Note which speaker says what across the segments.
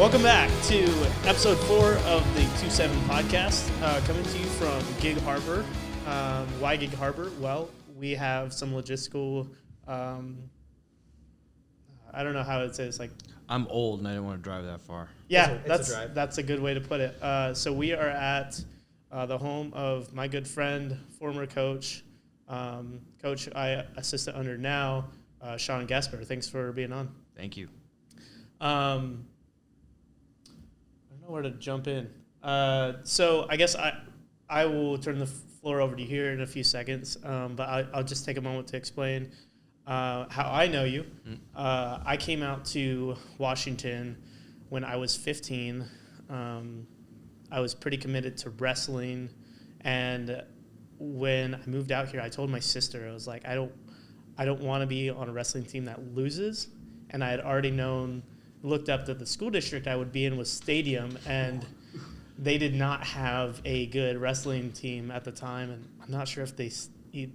Speaker 1: Welcome back to episode 4 of the 2-7 podcast, coming to you from Gig Harbor. Why Gig Harbor? Well, we have some logistical, I don't know how to say this, like...
Speaker 2: I'm old and I didn't want to drive that far.
Speaker 1: Yeah,
Speaker 3: It's a drive.
Speaker 1: That's a good way to put it. So we are at the home of my good friend, former coach, coach I assistant under now, Shawn Gaspaire. Thanks for being on.
Speaker 2: Thank you.
Speaker 1: I don't know where to jump in. So I guess I will turn the floor over to you here in a few seconds, but I'll just take a moment to explain how I know you. I came out to Washington when I was 15. I was pretty committed to wrestling, and when I moved out here, I told my sister, I was like, I don't want to be on a wrestling team that loses, and I had already looked up that the school district I would be in was Stadium, and they did not have a good wrestling team at the time, and I'm not sure if they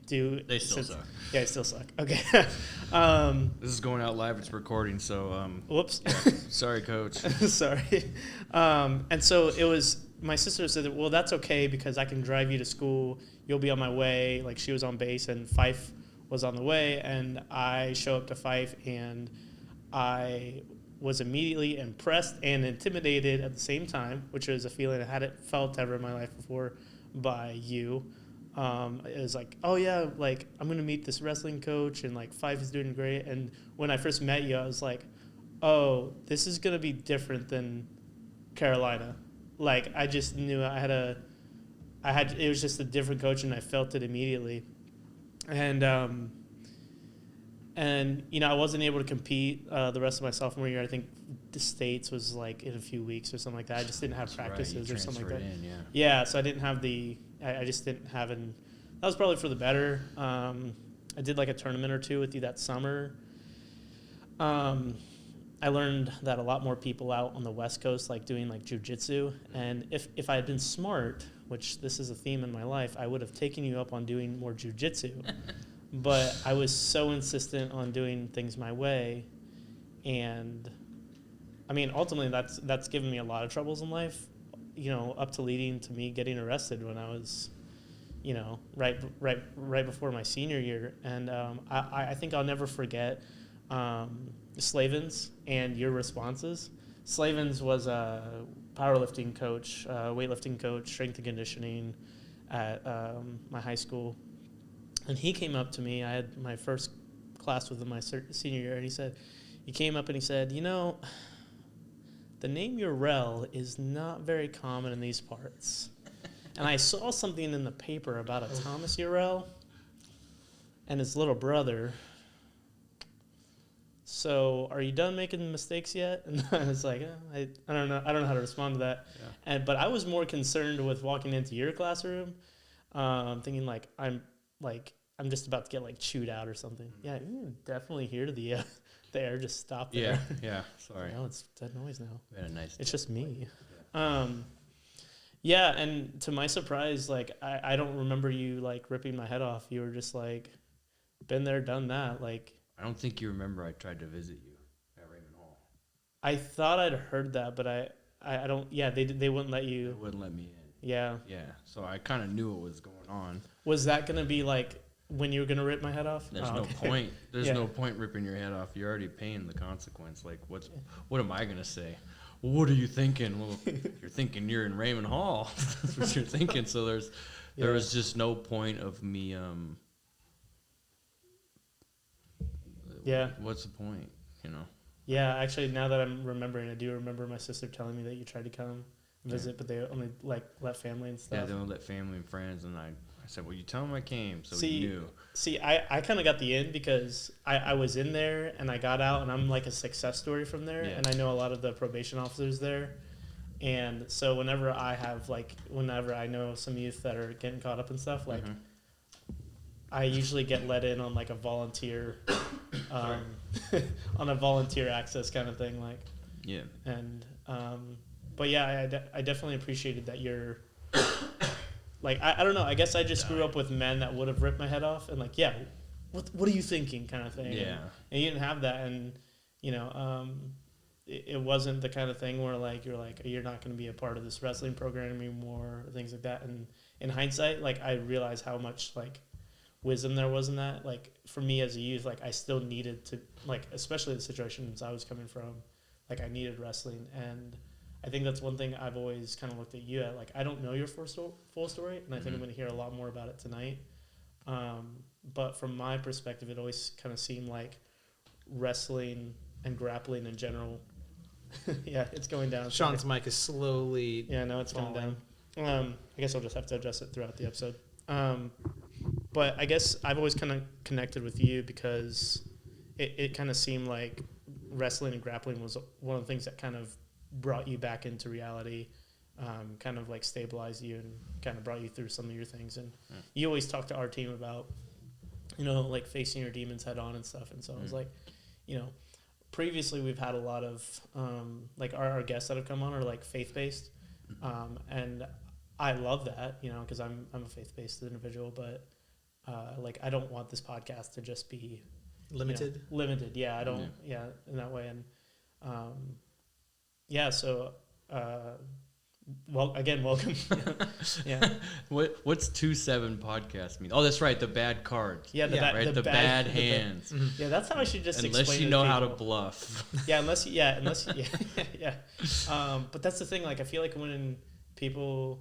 Speaker 1: do.
Speaker 2: They still suck.
Speaker 1: Yeah, they still suck. Okay.
Speaker 2: This is going out live. It's recording, so...
Speaker 1: Whoops.
Speaker 2: Yeah. Sorry, Coach.
Speaker 1: Sorry. And so it was... My sister said, well, that's okay because I can drive you to school. You'll be on my way. Like, she was on base, and Fife was on the way, and I show up to Fife, and I was immediately impressed and intimidated at the same time, which was a feeling I hadn't felt ever in my life before by you. It was like, oh yeah, like I'm going to meet this wrestling coach and like Fife is doing great. And when I first met you, I was like, oh, this is going to be different than Carolina. Like I just knew it was just a different coach and I felt it immediately. And, you know, I wasn't able to compete the rest of my sophomore year. I think the States was, like, in a few weeks or something like that. I just didn't have practices or something like that. Yeah, so I didn't have I just didn't have that was probably for the better. I did, like, a tournament or two with you that summer. I learned that a lot more people out on the West Coast, like, doing, like, jiu-jitsu. And if I had been smart, which this is a theme in my life, I would have taken you up on doing more jiu-jitsu. But I was so insistent on doing things my way, and I mean, ultimately, that's given me a lot of troubles in life, you know, up to leading to me getting arrested when I was, you know, right before my senior year. And I think I'll never forget Slavens and your responses. Slavens was a powerlifting coach, weightlifting coach, strength and conditioning at my high school. And he came up to me. I had my first class with him my senior year, and he came up and he said, you know, the name Urel is not very common in these parts. And I saw something in the paper about a Thomas Urel and his little brother. So, are you done making mistakes yet? And I was like, I don't know. I don't know how to respond to that. Yeah. But I was more concerned with walking into your classroom, thinking like I'm just about to get like chewed out or something. Yeah, you definitely hear the air just stop there.
Speaker 2: Yeah. Sorry.
Speaker 1: No, it's dead noise now.
Speaker 2: We had a nice.
Speaker 1: It's just me. Yeah, and to my surprise, like I don't remember you like ripping my head off. You were just like, been there, done that. Like
Speaker 2: I don't think you remember I tried to visit you at Raymond Hall.
Speaker 1: I thought I'd heard that, but I don't. Yeah, they wouldn't let you.
Speaker 2: They wouldn't let me in.
Speaker 1: Yeah.
Speaker 2: Yeah. So I kind of knew what was going on.
Speaker 1: Was that gonna be like when you were gonna rip my head off?
Speaker 2: There's no point. There's no point ripping your head off. You're already paying the consequence. Like what am I gonna say? Well, what are you thinking? Well, you're thinking you're in Raymond Hall. That's what you're thinking. So there was just no point of me.
Speaker 1: Yeah.
Speaker 2: What's the point? You know.
Speaker 1: Yeah, actually, now that I'm remembering, I do remember my sister telling me that you tried to come visit, but they only like let family and stuff.
Speaker 2: Yeah, they only let family and friends, and I said, well, you tell them I came, so he knew.
Speaker 1: See, I kind of got the in because I was in there, and I got out, and I'm like a success story from there, and I know a lot of the probation officers there. And so whenever I know some youth that are getting caught up and stuff, like, I usually get let in on like a volunteer, on a volunteer access kind of thing, like. Yeah. And, but yeah, I definitely appreciated that you're... Like, I don't know. I guess I just grew up with men that would have ripped my head off and like, yeah, what are you thinking kind of thing.
Speaker 2: Yeah.
Speaker 1: And you didn't have that. And, you know, it wasn't the kind of thing where like you're not going to be a part of this wrestling program anymore, or things like that. And in hindsight, like I realized how much like wisdom there was in that. Like for me as a youth, like I still needed to, like especially the situations I was coming from, like I needed wrestling. And I think that's one thing I've always kind of looked at you at. Like I don't know your full story, and I think I'm going to hear a lot more about it tonight. But from my perspective, it always kind of seemed like wrestling and grappling in general. Yeah, it's going down.
Speaker 3: Sean's mic is slowly.
Speaker 1: Yeah, no, it's going down. I guess I'll just have to adjust it throughout the episode. But I guess I've always kind of connected with you because it kind of seemed like wrestling and grappling was one of the things that kind of brought you back into reality, kind of like stabilized you and kind of brought you through some of your things. And you always talk to our team about, like facing your demons head on and stuff. And so I was like, previously we've had a lot of like our guests that have come on are like faith-based, and I love that, because I'm a faith-based individual, but like I don't want this podcast to just be
Speaker 3: limited.
Speaker 1: Limited, yeah. I don't, in that way. And so well, again, welcome. Yeah.
Speaker 2: What's 2-7 podcast mean? Oh, that's right, the bad cards.
Speaker 1: Yeah,
Speaker 2: the bad hands.
Speaker 1: Yeah, that's how I should just
Speaker 2: unless
Speaker 1: explain
Speaker 2: you
Speaker 1: it
Speaker 2: know
Speaker 1: to
Speaker 2: how to
Speaker 1: people.
Speaker 2: bluff.
Speaker 1: Yeah, unless yeah. But that's the thing. Like, I feel like when people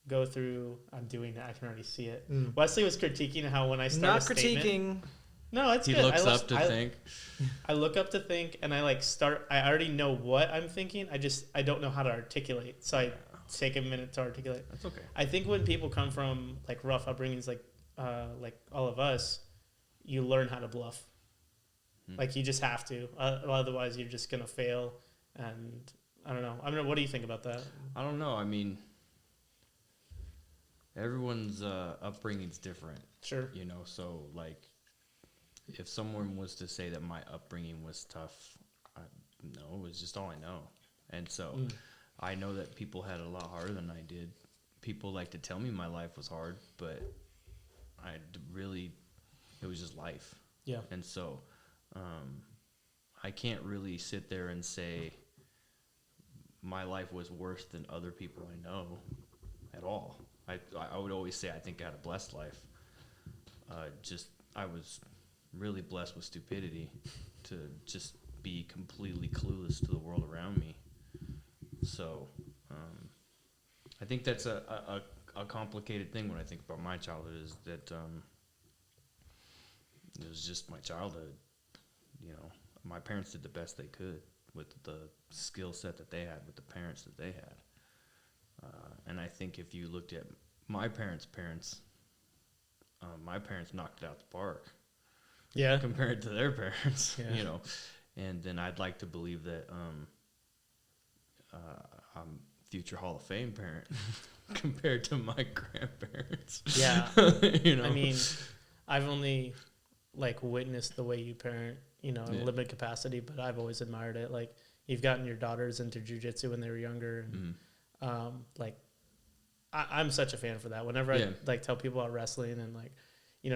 Speaker 1: go through, I'm doing that. I can already see it. Wesley was critiquing how when I start
Speaker 3: Not
Speaker 1: a statement,
Speaker 3: critiquing.
Speaker 1: No, it's
Speaker 2: he
Speaker 1: good.
Speaker 2: looks up to think.
Speaker 1: I look up to think, and I like start. I already know what I'm thinking. I don't know how to articulate. So I take a minute to articulate.
Speaker 2: That's okay.
Speaker 1: I think when people come from like rough upbringings, like all of us, you learn how to bluff. Like you just have to. Otherwise, you're just gonna fail. And I don't know. What do you think about that?
Speaker 2: I don't know. I mean, everyone's upbringing's different.
Speaker 1: Sure.
Speaker 2: So like, if someone was to say that my upbringing was tough, no, it was just all I know. And so I know that people had it a lot harder than I did. People like to tell me my life was hard, but it was just life.
Speaker 1: Yeah.
Speaker 2: And so I can't really sit there and say my life was worse than other people I know at all. I would always say I think I had a blessed life. I was really blessed with stupidity to just be completely clueless to the world around me. So I think that's a complicated thing when I think about my childhood, is that it was just my childhood. My parents did the best they could with the skill set that they had, with the parents that they had. And I think if you looked at my parents' my parents knocked it out the park.
Speaker 1: Yeah.
Speaker 2: Compared to their parents,
Speaker 1: Yeah.
Speaker 2: And then I'd like to believe that I'm future Hall of Fame parent compared to my grandparents.
Speaker 1: Yeah. I mean, I've only like witnessed the way you parent, in limited capacity, but I've always admired it. Like you've gotten your daughters into jiu-jitsu when they were younger, and like I'm such a fan for that. Whenever I like tell people about wrestling and like,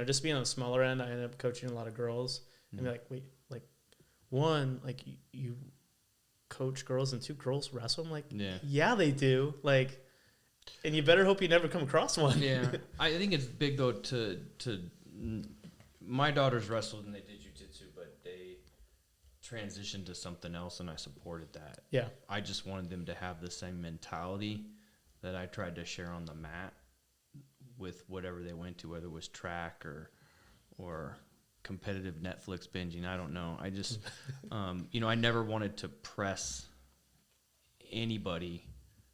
Speaker 1: just being on the smaller end, I end up coaching a lot of girls and be like, wait, like one, like you coach girls and 2 girls wrestle? I'm like, yeah, they do. Like, and you better hope you never come across one.
Speaker 2: Yeah. I think it's big though to my daughters wrestled and they did jiu-jitsu, but they transitioned to something else and I supported that.
Speaker 1: Yeah.
Speaker 2: I just wanted them to have the same mentality that I tried to share on the mat with whatever they went to, whether it was track or competitive Netflix binging. I don't know. I just, I never wanted to press anybody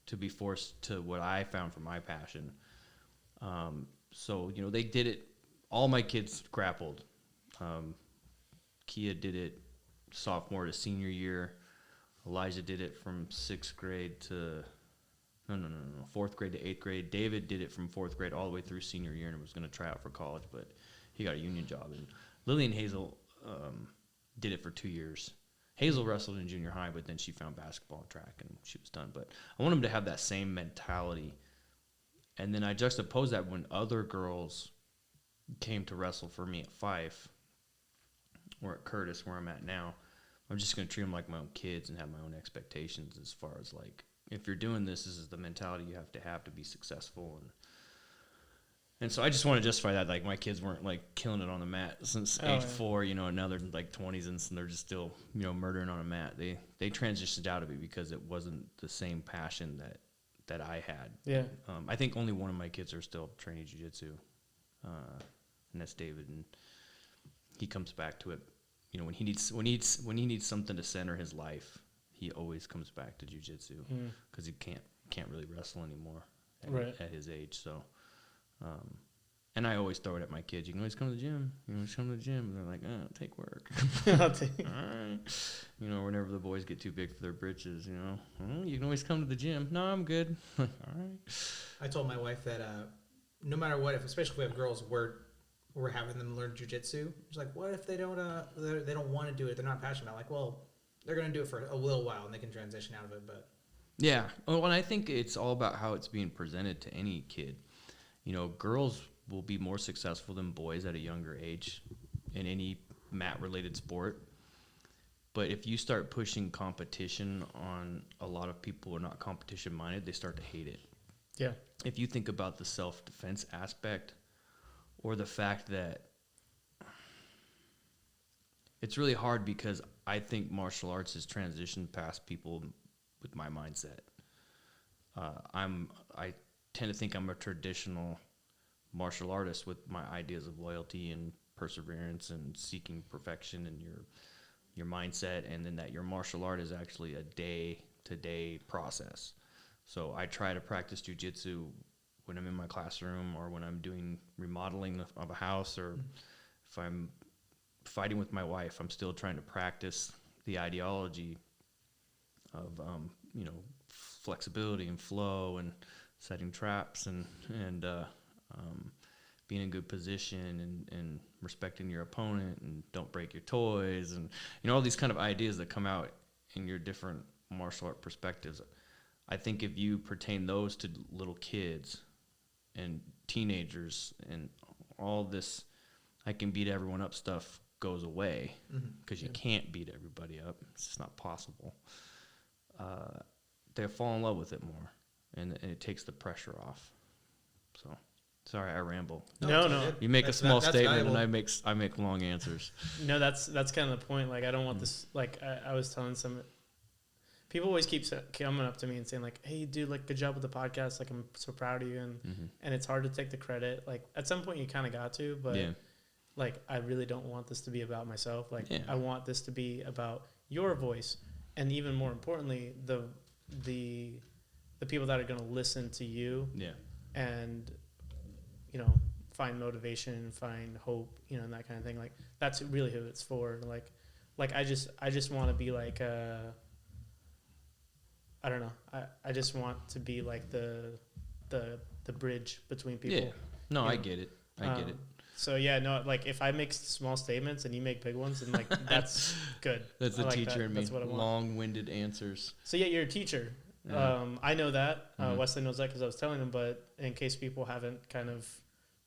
Speaker 2: to be forced to what I found for my passion. So, they did it. All my kids grappled. Kia did it sophomore to senior year. Elijah did it from 6th grade to... No, 4th grade to 8th grade. David did it from 4th grade all the way through senior year and was going to try out for college, but he got a union job. And Lily and Hazel did it for 2 years. Hazel wrestled in junior high, but then she found basketball and track, and she was done. But I want them to have that same mentality. And then I juxtapose that when other girls came to wrestle for me at Fife or at Curtis, where I'm at now. I'm just going to treat them like my own kids and have my own expectations as far as like, if you're doing this is the mentality you have to be successful. And so I just want to justify that. Like, my kids weren't like killing it on the mat since age 4, you know, and now they're like 20s and they're just still, you know, murdering on a mat. They transitioned out of it because it wasn't the same passion that I had.
Speaker 1: Yeah.
Speaker 2: I think only one of my kids are still training jiu-jitsu, and that's David, and he comes back to it. You know, when he needs something to center his life, he always comes back to jiu-jitsu because he can't really wrestle anymore at his age. So, and I always throw it at my kids. You can always come to the gym. You can always come to the gym. And they're like, take work.
Speaker 1: I'll take.
Speaker 2: All right. You know, whenever the boys get too big for their britches, you know, you can always come to the gym. No, I'm good. All right.
Speaker 3: I told my wife that no matter what, especially if we have girls, we're having them learn jujitsu. She's like, what if they don't want to do it? They're not passionate about it. Like, well, they're going to do it for a little while and they can transition out of it. But
Speaker 2: yeah. Well, and I think it's all about how it's being presented to any kid. You know, girls will be more successful than boys at a younger age in any mat-related sport. But if you start pushing competition on a lot of people who are not competition-minded, they start to hate it.
Speaker 1: Yeah.
Speaker 2: If you think about the self-defense aspect, or the fact that it's really hard because I think martial arts has transitioned past people with my mindset. I tend to think I'm a traditional martial artist with my ideas of loyalty and perseverance and seeking perfection and your mindset, and then that your martial art is actually a day-to-day process. So I try to practice jiu-jitsu when I'm in my classroom or when I'm doing remodeling of a house, or if I'm fighting with my wife, I'm still trying to practice the ideology of, you know, flexibility and flow and setting traps and being in good position and respecting your opponent and don't break your toys and, you know, all these kind of ideas that come out in your different martial art perspectives. I think if you pertain those to little kids and teenagers and all this I can beat everyone up stuff goes away because you can't beat everybody up. It's just not possible. They fall in love with it more, and it takes the pressure off. So, sorry, I ramble.
Speaker 1: No.
Speaker 2: You make a small statement,
Speaker 3: valuable.
Speaker 2: and I make long answers.
Speaker 1: No, that's kind of the point. Like, I don't want this. Like, I was telling some people always keep coming up to me and saying like, "Hey, dude, like, good job with the podcast. Like, I'm so proud of you." And it's hard to take the credit. Like, at some point, you kind of got to, but like, I really don't want this to be about myself. Like, I want this to be about your voice, and even more importantly, the people that are going to listen to you. And, you know, find motivation, find hope, you know, and that kind of thing. Like, that's really who it's for. Like I just want to be like, I don't know. I just want to be like the bridge between people.
Speaker 2: Yeah. No, I get it. I get it.
Speaker 1: So yeah, no, like, if I make small statements and you make big ones, then like, that's good.
Speaker 2: That's the
Speaker 1: like
Speaker 2: teacher
Speaker 1: that.
Speaker 2: in me.
Speaker 1: That's what I want.
Speaker 2: Long-winded answers.
Speaker 1: So yeah, you're a teacher.
Speaker 2: Yeah.
Speaker 1: I know that. Wesley knows that because I was telling him, but in case people haven't kind of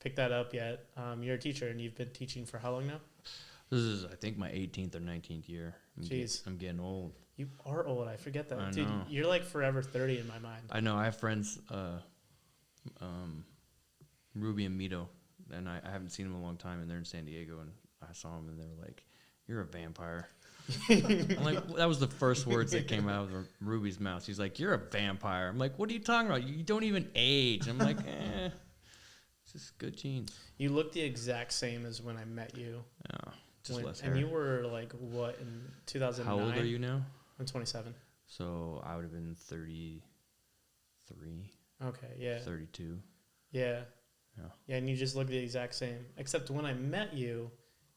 Speaker 1: picked that up yet, you're a teacher and you've been teaching for how long now?
Speaker 2: This is, I think, my 18th or 19th year. I'm getting old.
Speaker 1: You are old. I forget that.
Speaker 2: I
Speaker 1: Dude,
Speaker 2: know.
Speaker 1: you're like forever 30 in my mind.
Speaker 2: I know. I have friends, Ruby and Mito, and I haven't seen them in a long time, and they're in San Diego, and I saw them, and they were like, "You're a vampire." I'm like, that was the first words that came out of Ruby's mouth. She's like, "You're a vampire." I'm like, "What are you talking about? You don't even age." I'm like, it's just good genes.
Speaker 1: You look the exact same as when I met you.
Speaker 2: Yeah, just less hair.
Speaker 1: And you were like, what, in 2009?
Speaker 2: How old are you now?
Speaker 1: I'm 27.
Speaker 2: So I would have been 33.
Speaker 1: Okay, yeah.
Speaker 2: 32.
Speaker 1: Yeah.
Speaker 2: Yeah,
Speaker 1: and you just look the exact same. Except when I met you,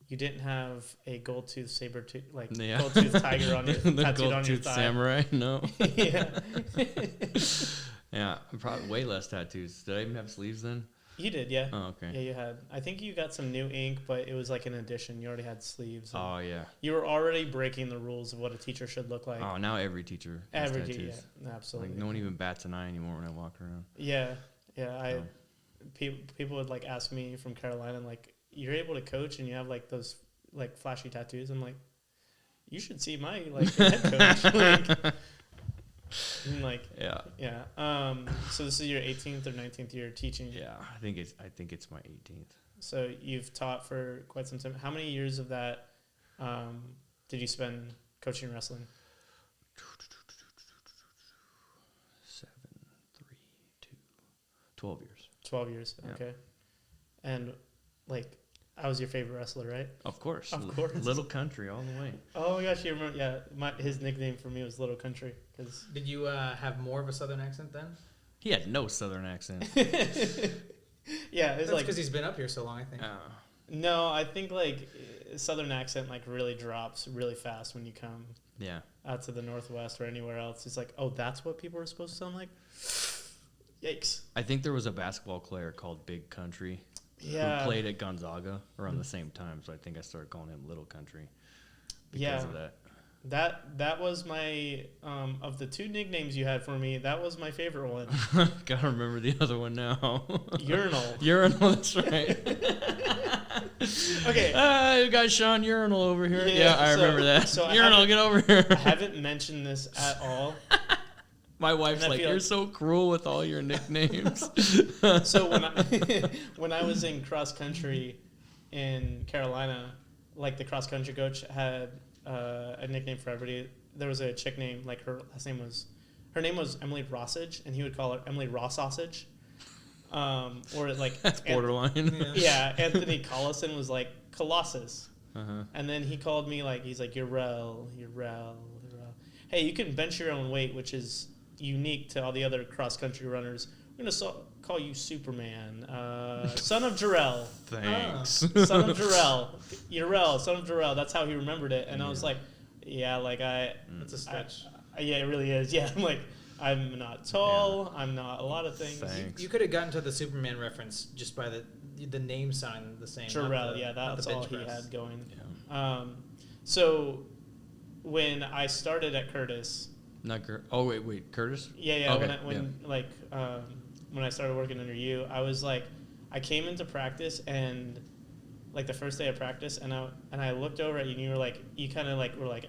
Speaker 1: you didn't have a gold tooth saber tooth, like gold tooth tiger on your
Speaker 2: the
Speaker 1: tattooed
Speaker 2: gold
Speaker 1: on your
Speaker 2: tooth
Speaker 1: thigh.
Speaker 2: samurai. No.
Speaker 1: Yeah.
Speaker 2: Yeah, probably way less tattoos. Did I even have sleeves then?
Speaker 1: You did, yeah.
Speaker 2: Oh, okay.
Speaker 1: Yeah, you had. I think you got some new ink, but it was like an addition. You already had sleeves.
Speaker 2: Oh, yeah.
Speaker 1: You were already breaking the rules of what a teacher should look like.
Speaker 2: Oh, now every teacher has tattoos.
Speaker 1: Yeah, absolutely.
Speaker 2: Like, no one even bats an eye anymore when I walk around.
Speaker 1: Yeah. People would like ask me from Carolina, like, you're able to coach and you have like those like flashy tattoos. I'm like, you should see my head coach. Yeah. So this is your 18th or 19th year teaching.
Speaker 2: Yeah, I think it's my 18th.
Speaker 1: So you've taught for quite some time. How many years of that did you spend coaching wrestling?
Speaker 2: 7, 3, 2, 12 years.
Speaker 1: 12 years.
Speaker 2: Yeah.
Speaker 1: Okay. And I was your favorite wrestler, right?
Speaker 2: Of course. Little Country all the way.
Speaker 1: Oh my gosh, you remember? Yeah, his nickname for me was Little Country. Cause
Speaker 3: did you have more of a Southern accent then?
Speaker 2: He had no Southern accent.
Speaker 1: Yeah, it's
Speaker 3: that's because he's been up here so long, I think.
Speaker 1: No, I think Southern accent really drops really fast when you come out to the Northwest or anywhere else. It's like, oh, that's what people are supposed to sound like? Yikes.
Speaker 2: I think there was a basketball player called Big Country who played at Gonzaga around the same time, so I think I started calling him Little Country because of that.
Speaker 1: That was my of the two nicknames you had for me, that was my favorite one.
Speaker 2: Gotta remember the other one now.
Speaker 1: Urinal,
Speaker 2: that's right.
Speaker 1: Okay.
Speaker 2: You got Shawn Urinal over here. Yeah, I remember that.
Speaker 1: So
Speaker 2: Urinal, get over here.
Speaker 1: I haven't mentioned this at all.
Speaker 2: My wife's like, you're so cruel with all your nicknames.
Speaker 1: So when I was in cross country in Carolina, the cross country coach had a nickname for everybody. There was a chick named her name was Emily Rossage, and he would call her Emily Raw Sausage. Or
Speaker 2: that's borderline.
Speaker 1: Yeah, Anthony Collison was Colossus.
Speaker 2: Uh-huh.
Speaker 1: And then he called me he's like, you're rel. Hey, you can bench your own weight, which is unique to all the other cross country runners. I'm gonna call you Superman, son of Jarrell.
Speaker 2: Thanks.
Speaker 1: Son of Jarrell. Urel, son of Jarrell. That's how he remembered it. And I was like, yeah,
Speaker 3: that's a stretch.
Speaker 1: Yeah, it really is. Yeah, I'm not tall. Yeah. I'm not a lot of things.
Speaker 2: Thanks.
Speaker 3: You could have gotten to the Superman reference just by the name sounding the same.
Speaker 1: Jarrell, that's all he had going.
Speaker 2: Yeah.
Speaker 1: So when I started at Curtis.
Speaker 2: Not Curtis. Oh wait, Curtis.
Speaker 1: Yeah.
Speaker 2: Okay.
Speaker 1: When I started working under you, I was I came into practice and the first day of practice, and I looked over at you, and you were you kind of were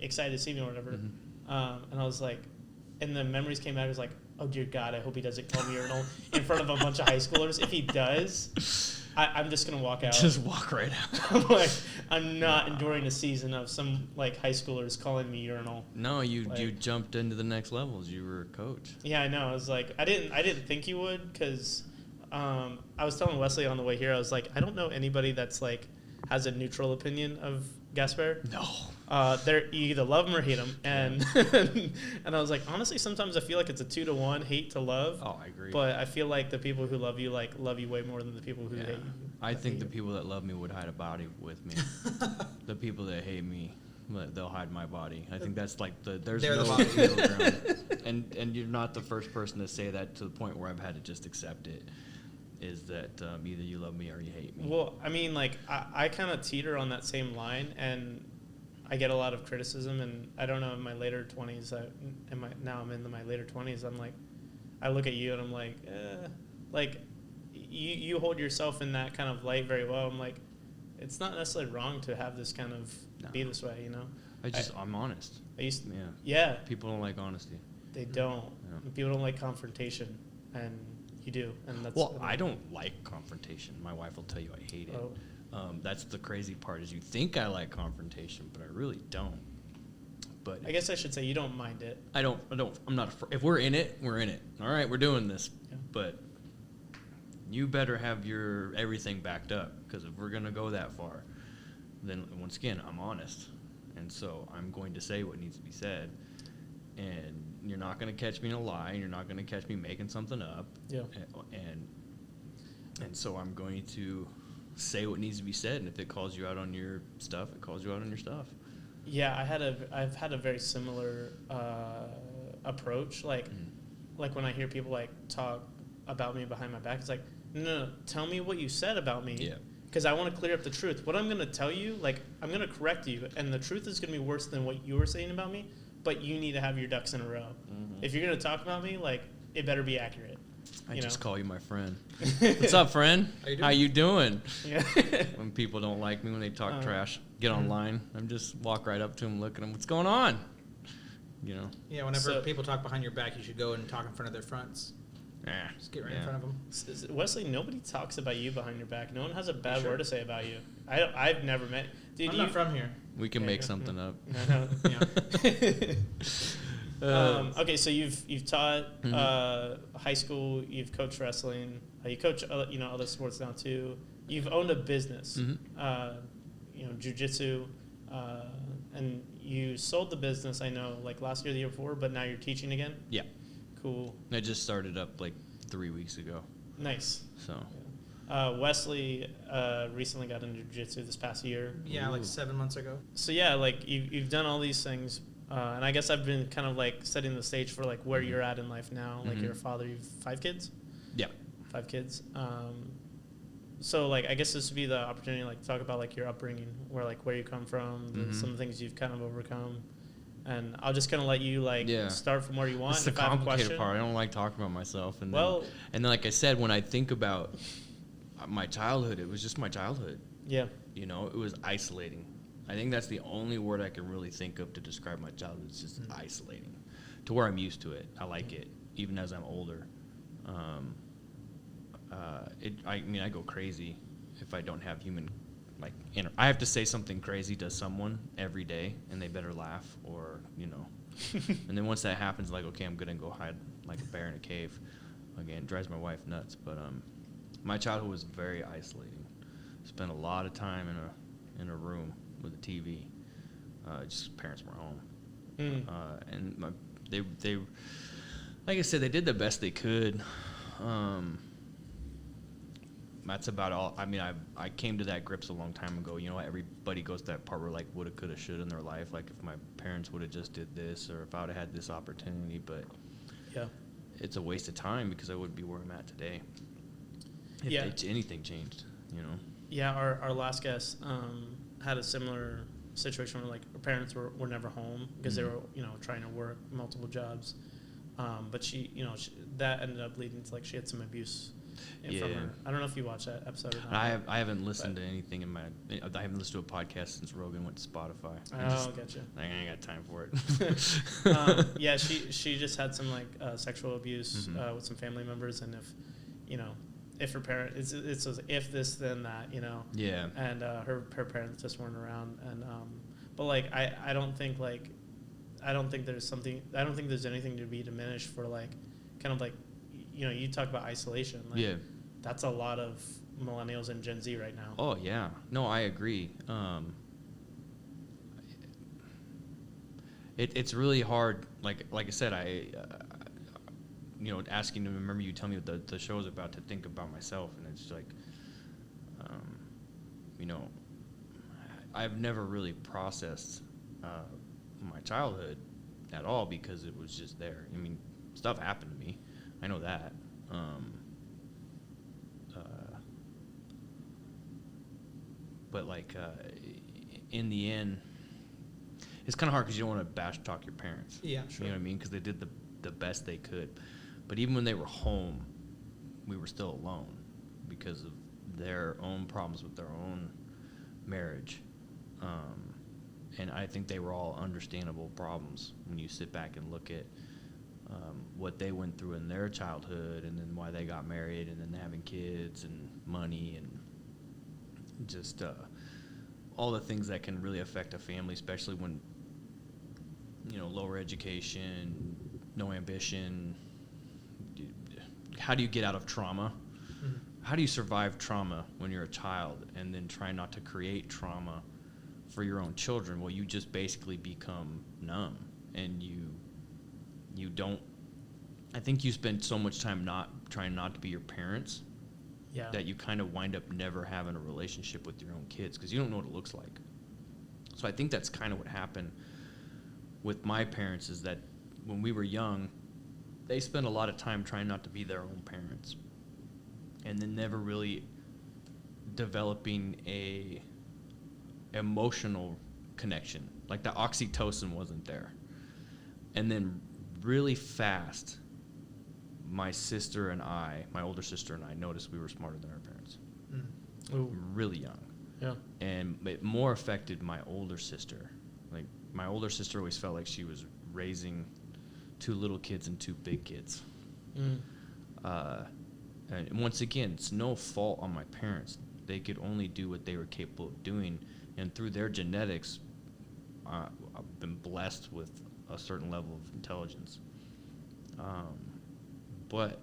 Speaker 1: excited to see me or whatever, and I was and the memories came back. I was oh dear God, I hope he doesn't call me Urinal in front of a bunch of high schoolers. If he does, I'm just gonna walk out.
Speaker 2: Just walk right out.
Speaker 1: I'm not enduring a season of some high schoolers calling me Urinal.
Speaker 2: No, you jumped into the next levels. You were a coach.
Speaker 1: Yeah, I know. I was I didn't think you would, because I was telling Wesley on the way here, I was I don't know anybody that's has a neutral opinion of Gaspaire.
Speaker 2: No.
Speaker 1: You either love him or hate him, and and I was honestly, sometimes I feel it's a 2-to-1 hate to love.
Speaker 2: Oh, I agree.
Speaker 1: But I feel the people who love you love you way more than the people who hate you.
Speaker 2: I think the people that love me would hide a body with me. The people that hate me, they'll hide my body. I think that's there's no middle ground. And you're not the first person to say that, to the point where I've had to just accept it. Is that either you love me or you hate me?
Speaker 1: Well, I mean, I kind of teeter on that same line, and I get a lot of criticism, and I don't know, in my later 20s, now I'm in my later 20s, I look at you and I'm you hold yourself in that kind of light very well. I'm it's not necessarily wrong to have this kind of be this way, you know?
Speaker 2: I'm honest.
Speaker 1: Yeah.
Speaker 2: People don't like honesty.
Speaker 1: They don't.
Speaker 2: Yeah.
Speaker 1: People don't like confrontation, and you do, and that's.
Speaker 2: Well, I don't like confrontation. My wife will tell you I hate it.
Speaker 1: Oh.
Speaker 2: That's the crazy part, is you think I like confrontation, but I really don't. But
Speaker 1: I guess I should say you don't mind it.
Speaker 2: I don't. I'm not afraid. If we're in it, we're in it. All right, we're doing this.
Speaker 1: Yeah.
Speaker 2: But you better have your everything backed up, because if we're gonna go that far, then once again, I'm honest, and so I'm going to say what needs to be said. And you're not going to catch me in a lie, and you're not going to catch me making something up.
Speaker 1: Yeah.
Speaker 2: And so I'm going to say what needs to be said, and if it calls you out on your stuff, it calls you out on your stuff.
Speaker 1: Yeah, I've had a very similar approach. Like when I hear people talk about me behind my back, it's no, tell me what you said about me.
Speaker 2: Yeah.
Speaker 1: Because I want to clear up the truth. What I'm going to tell you, I'm going to correct you, and the truth is going to be worse than what you were saying about me. But you need to have your ducks in a row. Mm-hmm. If you're going to talk about me, it better be accurate.
Speaker 2: I just call you my friend. What's up, friend? How you doing?
Speaker 1: Yeah.
Speaker 2: When people don't like me, when they talk trash, get online. I'm just walk right up to them, look at them. What's going on? You know.
Speaker 3: Yeah. Whenever people talk behind your back, you should go and talk in front of their fronts.
Speaker 2: Yeah.
Speaker 3: Just get right in front of them.
Speaker 1: Wesley, nobody talks about you behind your back. No one has a bad word to say about you. I've never met. Dude,
Speaker 3: I'm not from here.
Speaker 2: We can make something up.
Speaker 1: Okay, so you've taught high school. You've coached wrestling. You coach other sports now too. You've owned a business, jiu-jitsu, and you sold the business. I know, like last year, the year before, but now you're teaching again.
Speaker 2: Yeah.
Speaker 1: Cool.
Speaker 2: I just started up like 3 weeks ago.
Speaker 1: Nice.
Speaker 2: So.
Speaker 1: Wesley recently got into jiu-jitsu this past year.
Speaker 3: Yeah, like 7 months ago.
Speaker 1: So yeah, like you've done all these things. And I guess I've been kind of like setting the stage for like where you're at in life now. Like you're a father, you have 5 kids?
Speaker 2: Yeah.
Speaker 1: 5 kids. So like I guess this would be the opportunity to like talk about like your upbringing, where you come from, some of the things you've kind of overcome. And I'll just kind of let you like start from where you want.
Speaker 2: It's the complicated part. I don't like talking about myself. And then like I said, when I think about my childhood, it was just my childhood.
Speaker 1: Yeah.
Speaker 2: You know, it was isolating. I think that's the only word I can really think of to describe my childhood. It's just isolating, to where I'm used to it. I like it, even as I'm older. I go crazy if I don't have human, like, I have to say something crazy to someone every day, and they better laugh, or, and then once that happens, like, okay, I'm gonna go hide like a bear in a cave. Again, it drives my wife nuts. But my childhood was very isolating. Spent a lot of time in a room with a TV. Just parents were home, and they like I said, they did the best they could. That's about all. I mean, I came to that grips a long time ago. Everybody goes to that part where like woulda, coulda, shoulda in their life. Like if my parents would have just did this, or if I would have had this opportunity. But it's a waste of time because I wouldn't be where I'm at today if anything changed.
Speaker 1: Yeah, our last guest had a similar situation where like her parents were never home because they were trying to work multiple jobs, but she that ended up leading to like she had some abuse from her. I don't know if you watched that episode or not.
Speaker 2: I haven't listened to anything I haven't listened to a podcast since Rogan went to Spotify.
Speaker 1: Gotcha.
Speaker 2: I ain't got time for it.
Speaker 1: She just had some like sexual abuse with some family members, and if her parent it's if this then that and her parents just weren't around, and but like I don't think there's anything to be diminished for like kind of like you talk about isolation, like that's a lot of millennials and Gen Z right now.
Speaker 2: Oh yeah, no, I agree. It's really hard, like I said, asking to remember you tell me what the show is about, to think about myself, and it's like, I've never really processed my childhood at all because it was just there. I mean, stuff happened to me. I know that. But like in the end, it's kind of hard because you don't want to bash talk your parents.
Speaker 3: Yeah, sure.
Speaker 2: You know what I mean? Because they did the best they could. But even when they were home, we were still alone because of their own problems with their own marriage. And I think they were all understandable problems when you sit back and look at what they went through in their childhood, and then why they got married, and then having kids and money, and just all the things that can really affect a family, especially when lower education, no ambition. How do you get out of trauma? How do you survive trauma when you're a child, and then try not to create trauma for your own children? Well, you just basically become numb, and you don't. I think you spend so much time trying not to be your parents, that you kind of wind up never having a relationship with your own kids because you don't know what it looks like. So I think that's kind of what happened with my parents, is that when we were young, they spent a lot of time trying not to be their own parents, and then never really developing a emotional connection. Like the oxytocin wasn't there. And then really fast, my older sister and I noticed we were smarter than our parents.
Speaker 1: Ooh.
Speaker 2: Really young.
Speaker 1: Yeah.
Speaker 2: And it more affected my older sister. Like, my older sister always felt like she was raising 2 little kids and 2 big kids. And once again, it's no fault on my parents. They could only do what they were capable of doing. And through their genetics, I've been blessed with a certain level of intelligence. But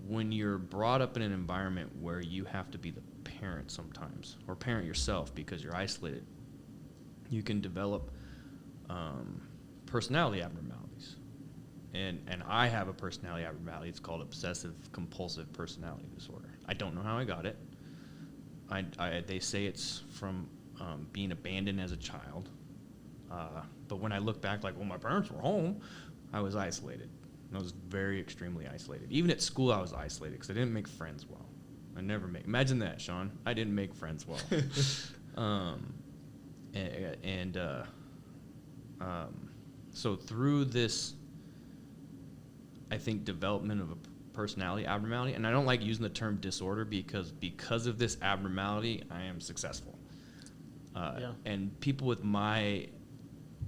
Speaker 2: when you're brought up in an environment where you have to be the parent sometimes, or parent yourself because you're isolated, you can develop personality abnormalities. And I have a personality abnormality. It's called Obsessive-Compulsive personality disorder. I don't know how I got it. They say it's from being abandoned as a child. But when I look back, like, well, my parents were home, I was isolated. I was very extremely isolated. Even at school, I was isolated because I didn't make friends well. Imagine that, Shawn. I didn't make friends well. So through this, I think, development of a personality abnormality, and I don't like using the term disorder because of this abnormality, I am successful. And people with my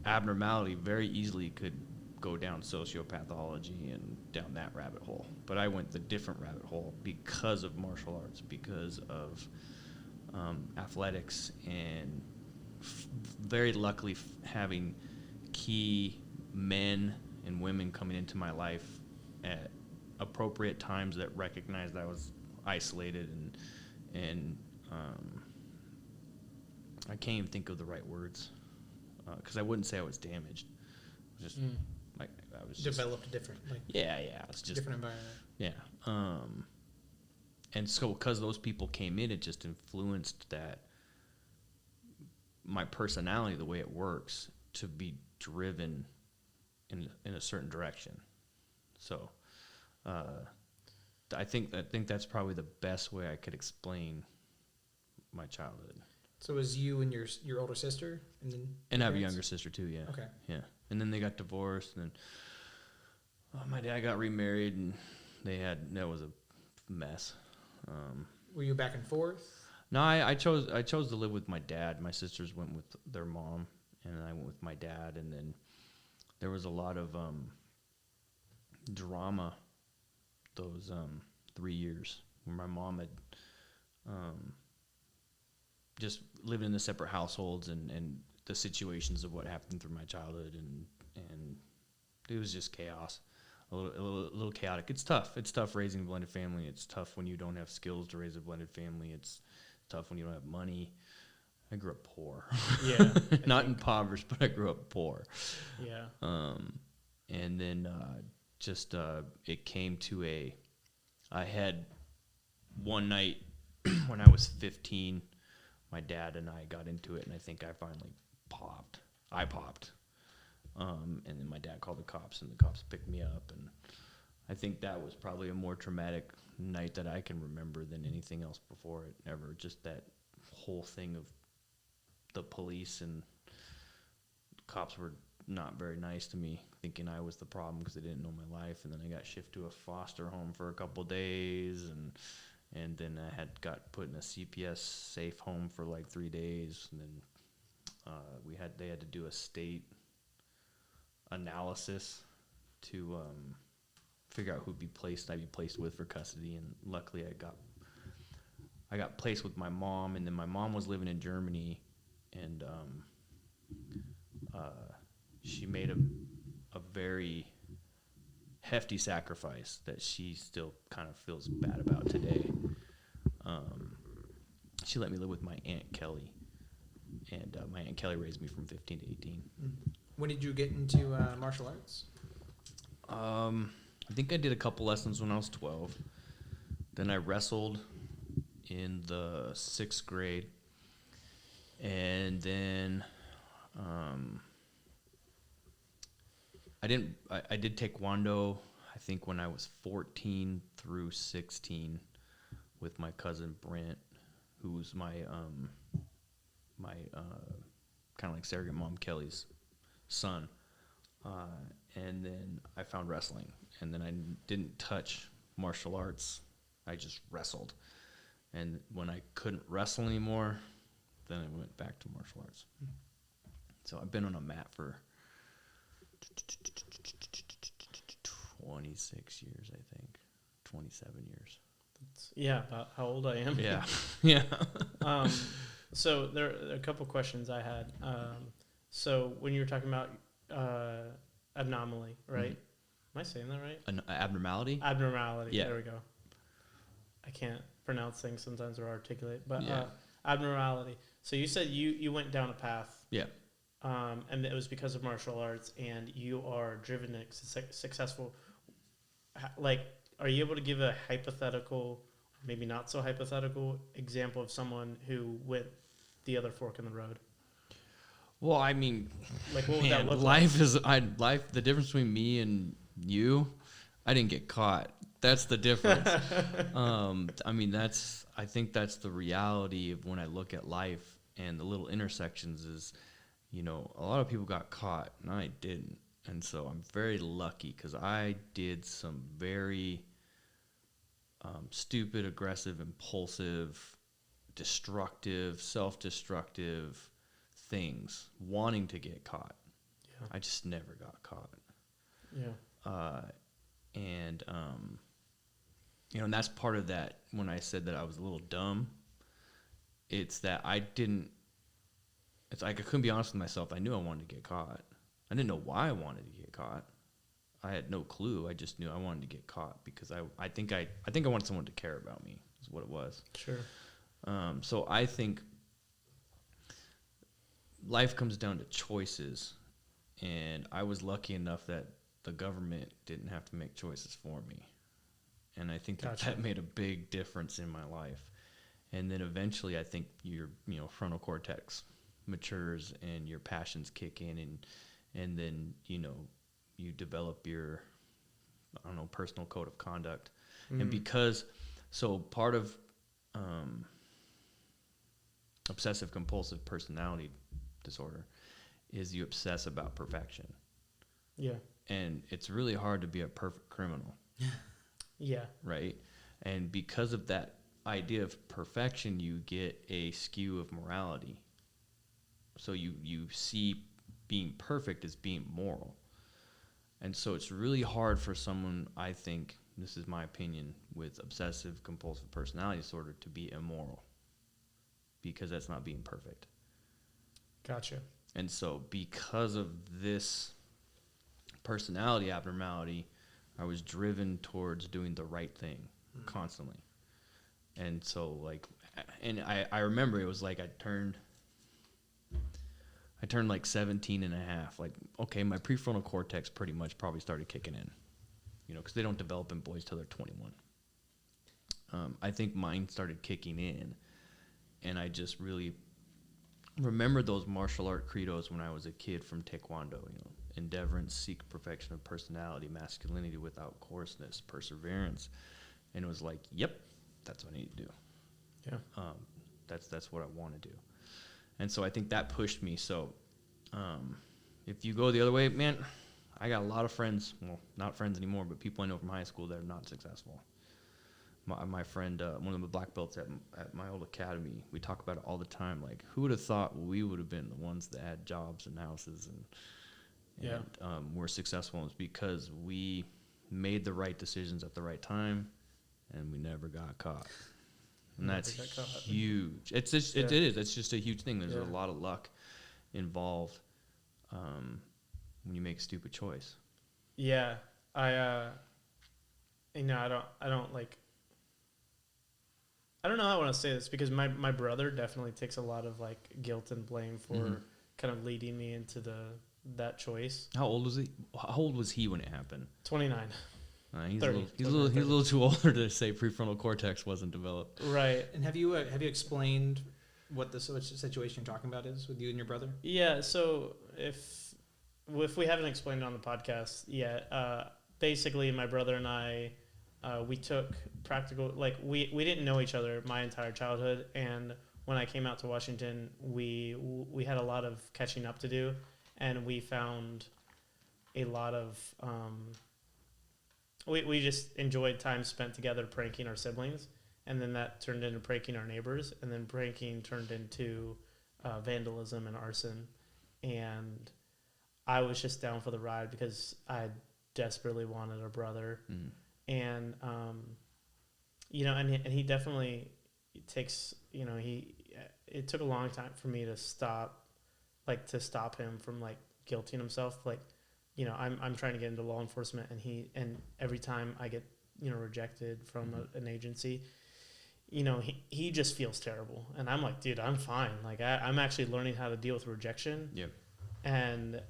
Speaker 2: abnormality very easily could go down sociopathology and down that rabbit hole. But I went the different rabbit hole because of martial arts, because of athletics, and very luckily having key men and women coming into my life at appropriate times that recognized I was isolated and I can't even think of the right words because I wouldn't say I was damaged. I was just like I was
Speaker 3: developed different. Like
Speaker 2: it's just
Speaker 3: different environment.
Speaker 2: Yeah, and so because those people came in, it just influenced that my personality, the way it works, to be driven in a certain direction. So I think that's probably the best way I could explain my childhood.
Speaker 3: So it was you and your older sister,
Speaker 2: and I have a younger sister too. Yeah.
Speaker 3: Okay.
Speaker 2: Yeah, and then they got divorced, and then my dad got remarried, and that was a mess.
Speaker 3: Were you back and forth?
Speaker 2: No, I chose to live with my dad. My sisters went with their mom, and I went with my dad, and then there was a lot of drama those 3 years where my mom had just living in the separate households and the situations of what happened through my childhood, and it was just chaos, a little chaotic. It's tough raising a blended family. It's tough when you don't have skills to raise a blended family. It's tough when you don't have money. I grew up poor.
Speaker 1: Yeah.
Speaker 2: Not impoverished, but I grew up poor.
Speaker 1: Yeah.
Speaker 2: And then it came to I had one night when I was 15, my dad and I got into it, and I think I finally popped. And then my dad called the cops, and the cops picked me up, and I think that was probably a more traumatic night that I can remember than anything else before it ever. Just that whole thing of the police and cops were not very nice to me, thinking I was the problem because they didn't know my life. And then I got shifted to a foster home for a couple days, and then I got put in a CPS safe home for like 3 days, and then they had to do a state analysis to figure out I'd be placed with for custody. And luckily I got placed with my mom, and then my mom was living in Germany, and she made a very hefty sacrifice that she still kind of feels bad about today. She let me live with my Aunt Kelly, and my Aunt Kelly raised me from 15 to 18.
Speaker 3: When did you get into martial arts?
Speaker 2: I think I did a couple lessons when I was 12. Then I wrestled in the 6th grade, and then I did taekwondo, I think, when I was 14 through 16 with my cousin Brent, who was my kind of like surrogate mom Kelly's son. and then I found wrestling, and then I didn't touch martial arts. I just wrestled. And when I couldn't wrestle anymore, then I went back to martial arts. So I've been on a mat for 26 years, I think. 27 years.
Speaker 1: Yeah, about how old I am.
Speaker 2: Yeah. Yeah.
Speaker 1: So there are a couple questions I had. So when you were talking about abnormality, right? Am I saying that right?
Speaker 2: An abnormality?
Speaker 1: Abnormality.
Speaker 2: Yeah.
Speaker 1: There we go. I can't pronounce things sometimes or articulate, but
Speaker 2: Yeah.
Speaker 1: abnormality. So you said you went down a path.
Speaker 2: Yeah.
Speaker 1: And it was because of martial arts, and you are driven and successful. Like, are you able to give a hypothetical, maybe not so hypothetical, example of someone who went the other fork in the road?
Speaker 2: Well, I mean,
Speaker 1: like, what would that look
Speaker 2: life like? Life. The difference between me and you, I didn't get caught. That's the difference. I mean, I think that's the reality of when I look at life and the little intersections is, a lot of people got caught and I didn't. And so I'm very lucky because I did some very stupid, aggressive, impulsive, destructive, self-destructive things wanting to get caught.
Speaker 1: Yeah.
Speaker 2: I just never got caught.
Speaker 1: Yeah.
Speaker 2: And that's part of that when I said that I was a little dumb. It's that it's like I couldn't be honest with myself. I knew I wanted to get caught. I didn't know why I wanted to get caught. I had no clue. I just knew I wanted to get caught because I think I wanted someone to care about me is what it was.
Speaker 1: Sure.
Speaker 2: So I think life comes down to choices, and I was lucky enough that the government didn't have to make choices for me. And I think that made a big difference in my life. And then eventually I think your frontal cortex matures and your passions kick in, and then you develop your personal code of conduct. And because part of obsessive-compulsive personality disorder is you obsess about perfection.
Speaker 1: Yeah.
Speaker 2: And it's really hard to be a perfect criminal.
Speaker 1: Yeah.
Speaker 2: Right? And because of that idea of perfection, you get a skew of morality. So you see being perfect as being moral. And so it's really hard for someone, I think, this is my opinion, with obsessive-compulsive personality disorder to be immoral. Because that's not being perfect.
Speaker 1: Gotcha.
Speaker 2: And so because of this personality abnormality, I was driven towards doing the right thing constantly. And so I remember it was like I turned like 17 and a half. Like, okay, my prefrontal cortex pretty much probably started kicking in, because they don't develop in boys till they're 21. I think mine started kicking in, and I just really remember those martial art credos when I was a kid from Taekwondo, endeavorance, seek perfection of personality, masculinity without coarseness, perseverance. And it was like, yep, that's what I need to do.
Speaker 1: Yeah.
Speaker 2: That's what I want to do. And so I think that pushed me. So if you go the other way, man, I got a lot of friends, well, not friends anymore, but people I know from high school that are not successful. My friend, one of the black belts at my old academy, we talk about it all the time. Like, who would have thought we would have been the ones that had jobs and houses and were successful? And it's because we made the right decisions at the right time, and we never got caught. And that's huge. It is. It's just a huge thing. There's a lot of luck involved when you make a stupid choice.
Speaker 1: Yeah, I don't know how I want to say this because my brother definitely takes a lot of like guilt and blame for kind of leading me into that choice.
Speaker 2: How old was he? How old was he when it happened?
Speaker 1: 29.
Speaker 2: He's
Speaker 1: 30,
Speaker 2: a little too older to say prefrontal cortex wasn't developed.
Speaker 1: Right.
Speaker 3: And have you explained what the situation you're talking about is with you and your brother?
Speaker 1: Yeah. So if we haven't explained it on the podcast yet, basically my brother and I, we took practical, like we didn't know each other my entire childhood, and when I came out to Washington, we had a lot of catching up to do, and we found a lot of we just enjoyed time spent together pranking our siblings, and then that turned into pranking our neighbors, and then pranking turned into vandalism and arson. And I was just down for the ride because I desperately wanted a brother.
Speaker 2: Mm.
Speaker 1: And and he definitely takes, it took a long time for me to stop him from like guilting himself. Like, I'm trying to get into law enforcement, and every time I get, rejected from an agency, he just feels terrible. And I'm like, dude, I'm fine. Like I'm actually learning how to deal with rejection.
Speaker 2: Yep.
Speaker 1: And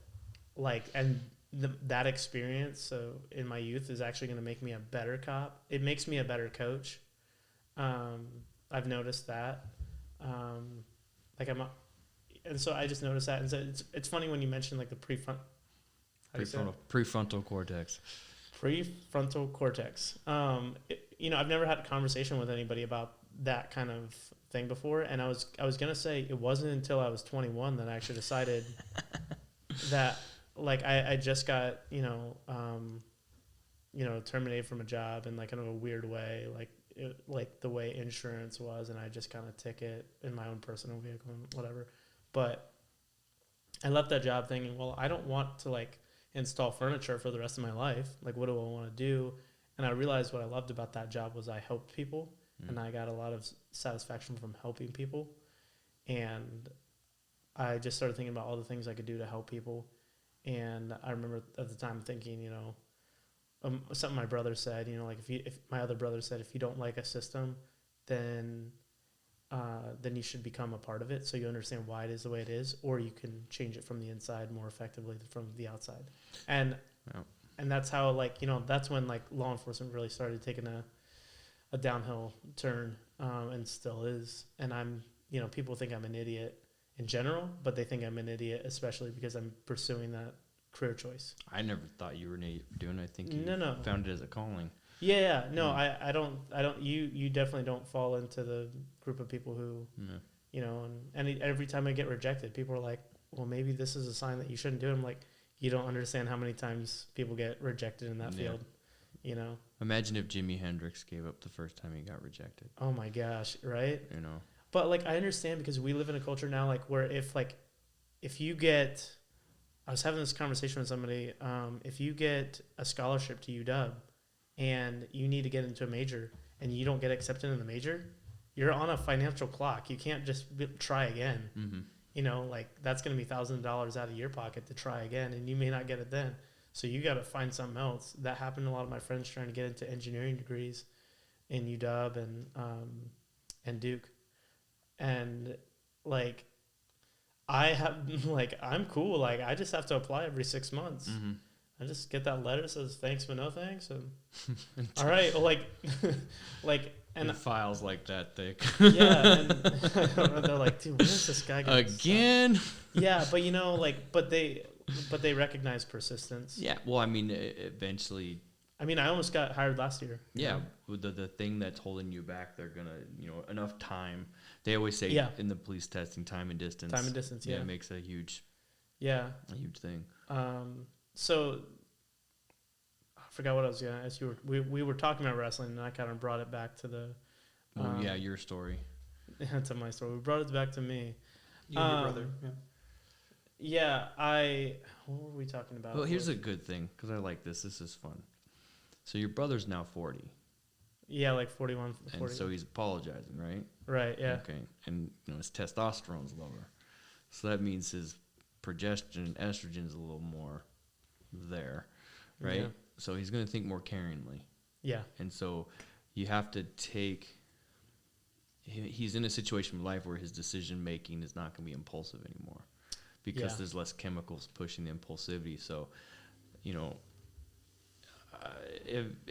Speaker 1: that experience, so in my youth, is actually going to make me a better cop. It makes me a better coach. I've noticed that. And so I just noticed that. And so it's funny when you mention like the
Speaker 2: prefrontal cortex.
Speaker 1: Prefrontal cortex. I've never had a conversation with anybody about that kind of thing before. And I was gonna say it wasn't until I was 21 that I actually decided that like I just got terminated from a job in like kind of a weird way, like the way insurance was, and I just kind of took it in my own personal vehicle and whatever. But I left that job thinking, well, I don't want to like install furniture for the rest of my life. Like, what do I want to do? And I realized what I loved about that job was I helped people, and I got a lot of satisfaction from helping people. And I just started thinking about all the things I could do to help people. And I remember at the time thinking, something my brother said, like if my other brother said, if you don't like a system, then you should become a part of it so you understand why it is the way it is, or you can change it from the inside more effectively than from the outside. And that's how, like, that's when like law enforcement really started taking a downhill turn, and still is. And I'm, people think I'm an idiot in general, but they think I'm an idiot especially because I'm pursuing that career choice.
Speaker 2: I never thought you were an idiot for doing it. I think you found it as a calling.
Speaker 1: Yeah, no, I don't, you definitely don't fall into the group of people who, and every time I get rejected, people are like, well, maybe this is a sign that you shouldn't do it. I'm like, you don't understand how many times people get rejected in that field,
Speaker 2: Imagine if Jimi Hendrix gave up the first time he got rejected.
Speaker 1: Oh my gosh, right? But like, I understand because we live in a culture now, like where if you get, I was having this conversation with somebody, if you get a scholarship to UW and you need to get into a major and you don't get accepted in the major, you're on a financial clock. You can't just try again. Mm-hmm. Like that's going to be $1,000 out of your pocket to try again, and you may not get it then. So you got to find something else. That happened to a lot of my friends trying to get into engineering degrees in UW and Duke. And like, I'm cool. Like, I just have to apply every 6 months. Mm-hmm. I just get that letter that says thanks but no thanks, and all right. Well, and
Speaker 2: your files like that thick.
Speaker 1: Yeah, and they're like, dude, when is this guy gonna
Speaker 2: again?
Speaker 1: Stop? Yeah, but but they recognize persistence.
Speaker 2: Yeah, well, I mean, eventually.
Speaker 1: I mean, I almost got hired last year.
Speaker 2: Yeah, the thing that's holding you back, they're gonna, enough time. They always say in the police testing, time and distance.
Speaker 1: Time and distance, yeah.
Speaker 2: It makes a huge thing.
Speaker 1: So I forgot what I was going to ask you. We were talking about wrestling, and I kind of brought it back to the...
Speaker 2: your story.
Speaker 1: To my story. We brought it back to me.
Speaker 3: You and your brother,
Speaker 1: Yeah, what were we talking about?
Speaker 2: Well, here's a good thing, because I like this. This is fun. So your brother's now 40.
Speaker 1: Yeah, like 41, 40.
Speaker 2: And so he's apologizing, right?
Speaker 1: Right, yeah.
Speaker 2: Okay, and his testosterone's lower. So that means his progesterone and estrogen's a little more there, right? Yeah. So he's going to think more caringly.
Speaker 1: Yeah.
Speaker 2: And so you have to he's in a situation in life where his decision-making is not going to be impulsive anymore because there's less chemicals pushing the impulsivity. So,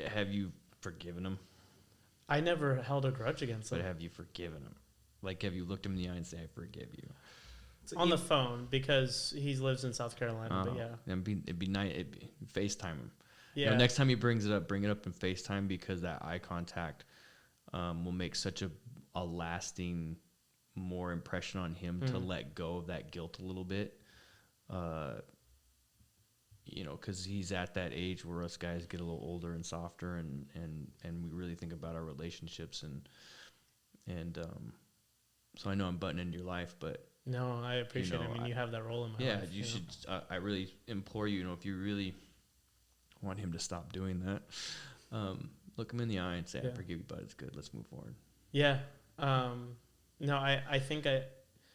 Speaker 2: have you forgiven him?
Speaker 1: I never held a grudge against him.
Speaker 2: But have you forgiven him? Like, have you looked him in the eye and say, I forgive you?
Speaker 1: So on the phone, because he lives in South Carolina, but yeah.
Speaker 2: It'd be nice. FaceTime him.
Speaker 1: Yeah.
Speaker 2: Next time he brings it up, bring it up in FaceTime, because that eye contact will make such a lasting, more impression on him to let go of that guilt a little bit. you know, because he's at that age where us guys get a little older and softer, and we really think about our relationships, and so I know I'm butting into your life, but
Speaker 1: no, I appreciate it. I mean, you have that role in my life.
Speaker 2: Yeah, you should. I really implore you, if you really want him to stop doing that, look him in the eye and say, "I forgive you, but it's good. Let's move forward."
Speaker 1: Yeah. No, I think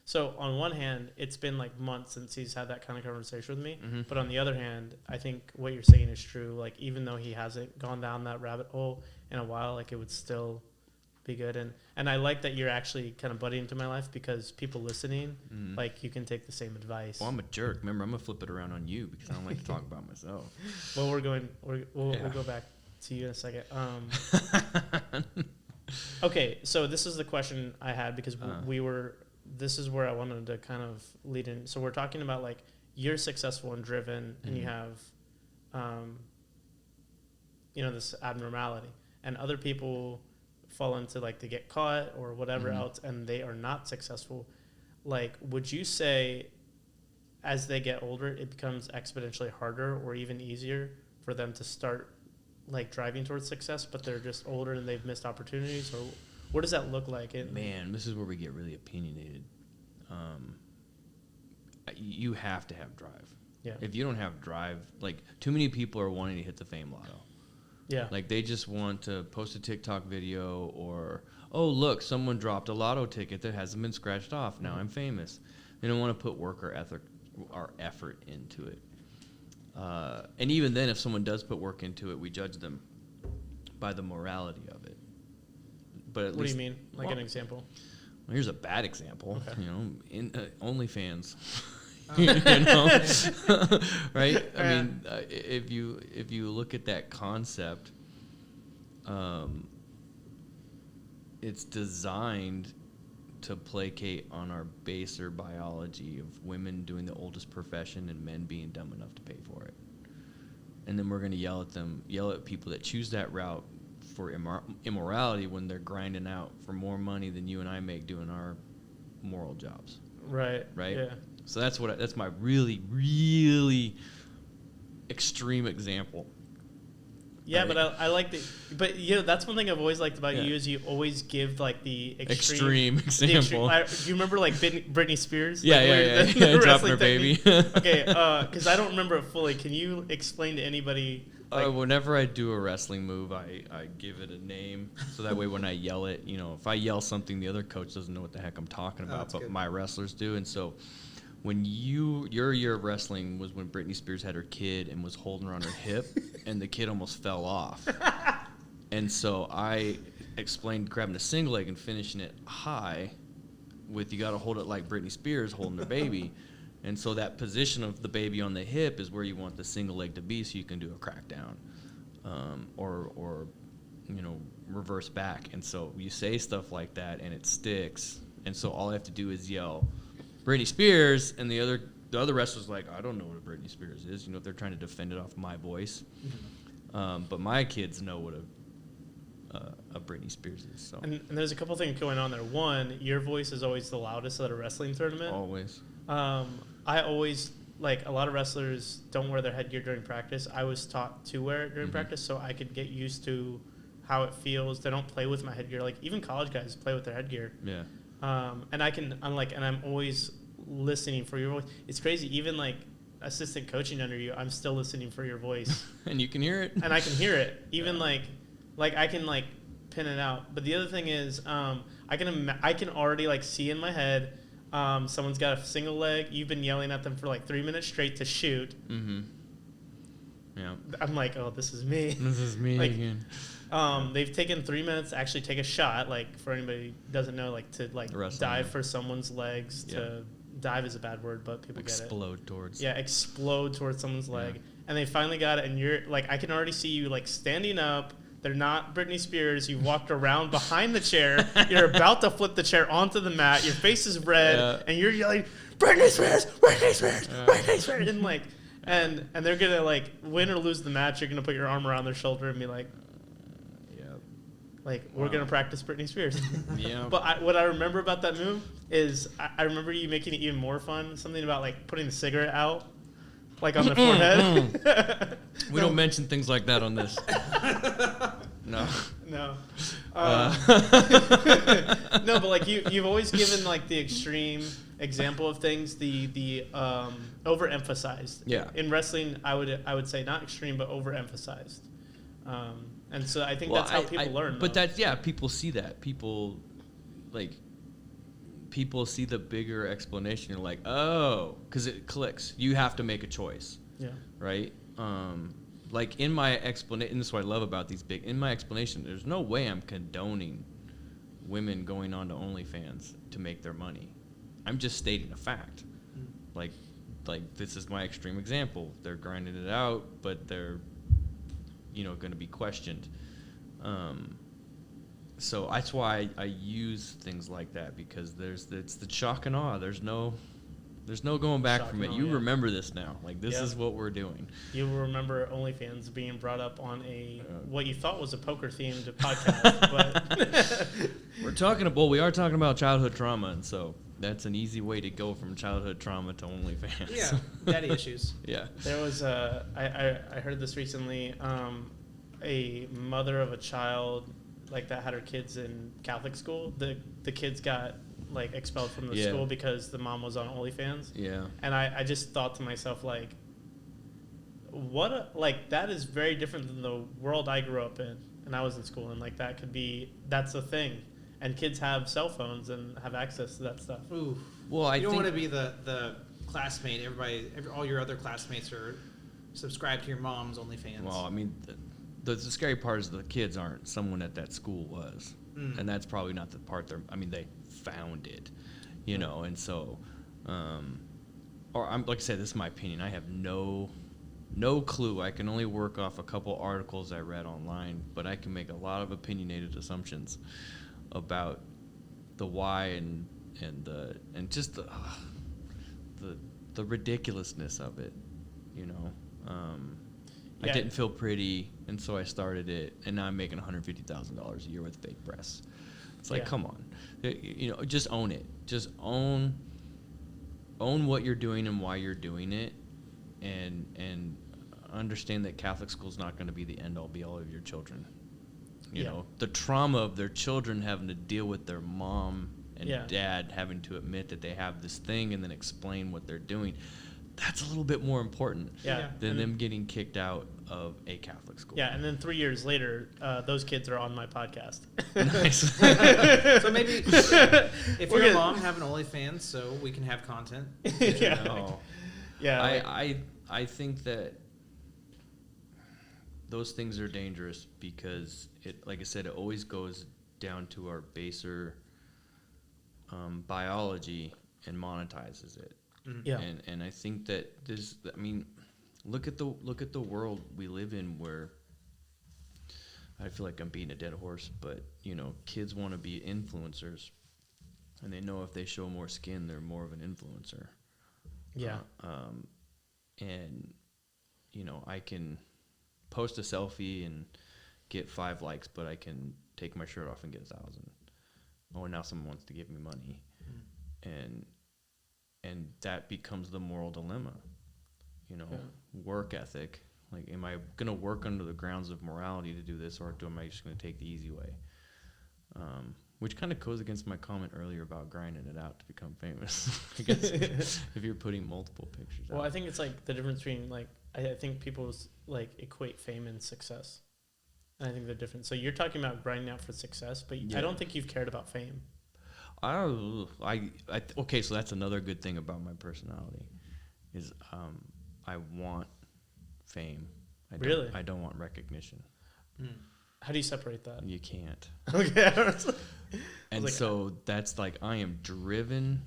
Speaker 1: so on one hand, it's been like months since he's had that kind of conversation with me.
Speaker 2: Mm-hmm.
Speaker 1: But on the other hand, I think what you're saying is true. Like, even though he hasn't gone down that rabbit hole in a while, like, it would still be good. And I like that you're actually kind of butting into my life, because people listening, like, you can take the same advice.
Speaker 2: Well, I'm a jerk. Remember, I'm going to flip it around on you because I don't like to talk about myself.
Speaker 1: Well, we'll go back to you in a second. Okay, so this is the question I had, because this is where I wanted to kind of lead in. So we're talking about, like, you're successful and driven, and you have, this abnormality, and other people fall into, like, they get caught or whatever else, and they are not successful. Like, would you say as they get older, it becomes exponentially harder or even easier for them to start, like, driving towards success, but they're just older and they've missed opportunities? Or what does that look like?
Speaker 2: Man, this is where we get really opinionated. You have to have drive.
Speaker 1: Yeah.
Speaker 2: If you don't have drive, like, too many people are wanting to hit the fame lotto.
Speaker 1: Yeah.
Speaker 2: Like, they just want to post a TikTok video, or, oh, look, someone dropped a lotto ticket that hasn't been scratched off. Now I'm famous. They don't want to put work or effort into it. And even then, if someone does put work into it, we judge them by the morality of it. But at
Speaker 1: what
Speaker 2: least,
Speaker 1: do you mean? Like, an example?
Speaker 2: Well, here's a bad example.
Speaker 1: Okay.
Speaker 2: In OnlyFans.
Speaker 1: Oh.
Speaker 2: Right? I mean, if you look at that concept, it's designed to placate on our baser biology of women doing the oldest profession and men being dumb enough to pay for it. And then we're going to yell at people that choose that route for immorality when they're grinding out for more money than you and I make doing our moral jobs.
Speaker 1: Right.
Speaker 2: Yeah. So that's my really, really extreme example.
Speaker 1: Yeah,
Speaker 2: right?
Speaker 1: but I like the. But that's one thing I've always liked about you, is you always give, like, the extreme
Speaker 2: example.
Speaker 1: Do you remember, like, Britney Spears?
Speaker 2: Yeah,
Speaker 1: the
Speaker 2: dropping her baby.
Speaker 1: Okay, because I don't remember it fully. Can you explain to anybody? Like,
Speaker 2: whenever I do a wrestling move, I give it a name, so that way when I yell it, if I yell something, the other coach doesn't know what the heck I'm talking about, but my wrestlers do. And so when your year of wrestling was when Britney Spears had her kid and was holding her on her hip, and the kid almost fell off. And so I explained grabbing a single leg and finishing it high with, you got to hold it like Britney Spears holding her baby. And so that position of the baby on the hip is where you want the single leg to be, so you can do a crackdown, or reverse back. And so you say stuff like that, and it sticks. And so all I have to do is yell, Britney Spears, and the other wrestler's like, I don't know what a Britney Spears is. They're trying to defend it off my voice. But my kids know what a Britney Spears is. So.
Speaker 1: And there's a couple things going on there. One, your voice is always the loudest at a wrestling tournament.
Speaker 2: Always.
Speaker 1: I always, like, a lot of wrestlers don't wear their headgear during practice. I was taught to wear it during practice so I could get used to how it feels. They don't play with my headgear. Like, even college guys play with their headgear.
Speaker 2: Yeah.
Speaker 1: And I'm always listening for your voice. It's crazy. Even, like, assistant coaching under you, I'm still listening for your voice.
Speaker 2: And you can hear it.
Speaker 1: And I can hear it. Even, like I can, like, pin it out. But the other thing is, I can already, like, see in my head, someone's got a single leg. You've been yelling at them for, like, 3 minutes straight to shoot. Mm-hmm.
Speaker 2: Yeah.
Speaker 1: I'm like, oh, this is me.
Speaker 2: This is me
Speaker 1: like,
Speaker 2: again.
Speaker 1: They've taken 3 minutes to actually take a shot, like, for anybody who doesn't know, like, to, like, dive for someone's legs. To dive is a bad word, but people get it. Explode towards someone's leg. And they finally got it, and you're, like, I can already see you, like, standing up. They're not Britney Spears. You walked around behind the chair. You're about to flip the chair onto the mat. Your face is red, and you're yelling, Britney Spears, Britney Spears, Britney Spears. And, like, and they're going to, like, win or lose the match. You're going to put your arm around their shoulder and be like, like, we're going to practice Britney Spears. But what I remember about that move is I remember you making it even more fun. Something about, like, putting the cigarette out. Like on the forehead?
Speaker 2: We don't mention things like that on this. No.
Speaker 1: No. No, but like you've always given like the extreme example of things, the overemphasized.
Speaker 2: Yeah.
Speaker 1: In wrestling, I would say not extreme, but overemphasized. And so I think that's how people learn.
Speaker 2: But that's, yeah, people see that. People see the bigger explanation. You're like, oh, because it clicks. You have to make a choice.
Speaker 1: Yeah.
Speaker 2: Right? Like in my explanation, this is what I love about these in my explanation, there's no way I'm condoning women going on to OnlyFans to make their money. I'm just stating a fact. Like this is my extreme example. They're grinding it out, but they're, going to be questioned. So that's why I use things like that, because it's the shock and awe. There's no going back from it. You remember this now. Like, this is what we're doing.
Speaker 1: You will remember OnlyFans being brought up on what you thought was a poker-themed podcast. But
Speaker 2: we are talking about childhood trauma, and so that's an easy way to go from childhood trauma to OnlyFans.
Speaker 3: Yeah, daddy issues.
Speaker 2: Yeah.
Speaker 1: There was I heard this recently, a mother of a child like that had her kids in Catholic school. The kids got like expelled from the school because the mom was on OnlyFans.
Speaker 2: Yeah.
Speaker 1: And I just thought to myself, like, that is very different than the world I grew up in, and I was in school, and like that's a thing, and kids have cell phones and have access to that stuff.
Speaker 3: Ooh.
Speaker 2: Well,
Speaker 3: you don't want to be the classmate. All your other classmates are subscribed to your mom's OnlyFans.
Speaker 2: Well, I mean, the scary part is the kids aren't. Someone at that school was, and that's probably not the part they found it, and so, like I said, this is my opinion. I have no clue. I can only work off a couple articles I read online, but I can make a lot of opinionated assumptions about the why and just the ridiculousness of it, I didn't feel pretty, and so I started it, and now I'm making $150,000 a year with fake breasts. It's like, come on, just own it. Just own what you're doing and why you're doing it, and understand that Catholic school's not going to be the end all be all of your children. You know, the trauma of their children having to deal with their mom and dad having to admit that they have this thing and then explain what they're doing. That's a little bit more important than them getting kicked out of a Catholic school.
Speaker 1: Yeah, and then 3 years later, those kids are on my podcast.
Speaker 2: Nice.
Speaker 3: So maybe if your mom have an OnlyFans, so we can have content.
Speaker 2: I think that those things are dangerous because like I said, it always goes down to our baser biology and monetizes it.
Speaker 1: Yeah.
Speaker 2: And I think that look at the world we live in, where I feel like I'm beating a dead horse, but kids want to be influencers, and they know if they show more skin, they're more of an influencer.
Speaker 1: Yeah.
Speaker 2: And I can post a selfie and get 5 likes, but I can take my shirt off and get 1,000. Oh, and now someone wants to give me money, and that becomes the moral dilemma. Work ethic. Like, am I going to work under the grounds of morality to do this, or am I just going to take the easy way? Which kind of goes against my comment earlier about grinding it out to become famous. I guess if you're putting multiple pictures out.
Speaker 1: Well, I think it's like the difference between I think people equate fame and success. And I think they're different. So you're talking about grinding out for success, but I don't think you've cared about fame. Okay, so that's another good thing about my personality is I want fame. I don't want recognition. How do you separate that?
Speaker 2: You can't.
Speaker 1: Okay.
Speaker 2: And so that's like I am driven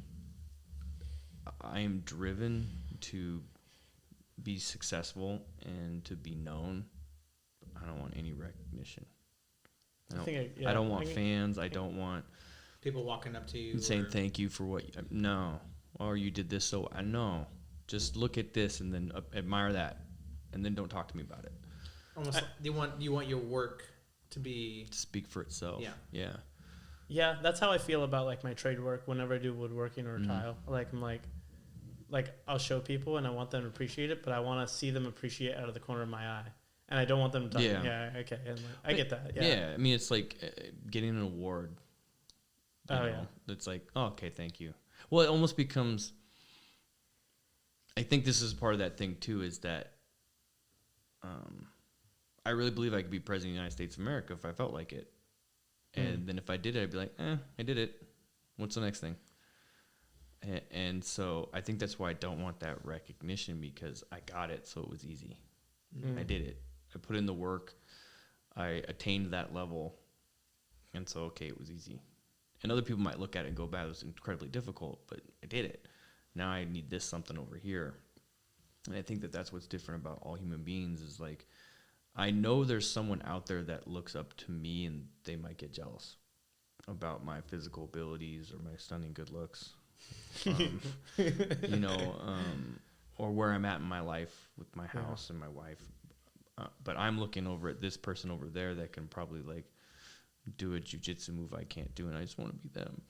Speaker 2: to be successful and to be known. I don't want any recognition. I don't want fans. I don't want
Speaker 3: people walking up to you
Speaker 2: and saying thank you for what or you did this, so I know. Just look at this and then admire that, and then don't talk to me about it.
Speaker 3: Almost you want your work to
Speaker 2: speak for itself.
Speaker 1: Yeah, that's how I feel about my trade work whenever I do woodworking or tile. I'm like I'll show people and I want them to appreciate it, but I want to see them appreciate out of the corner of my eye, and I don't want them to. Yeah, okay, and like, I get that.
Speaker 2: Yeah, I mean it's like getting an award. You know,
Speaker 1: yeah,
Speaker 2: it's like, oh, okay, thank you. Well, it almost becomes. I think this is part of that thing too. Is that I really believe I could be president of the United States of America if I felt like it. And then if I did it, I'd be like, I did it. What's the next thing? And so I think that's why I don't want that recognition, because I got it, so it was easy. I did it. I put in the work. I attained that level. And so, okay, it was easy. And other people might look at it and go, "Bad, it was incredibly difficult," but I did it. Now I need this something over here. And I think that that's what's different about all human beings is like, I know there's someone out there that looks up to me and they might get jealous about my physical abilities or my stunning good looks, you know, or where I'm at in my life with my house and my wife. But I'm looking over at this person over there that can probably like do a jujitsu move I can't do, and I just want to be them.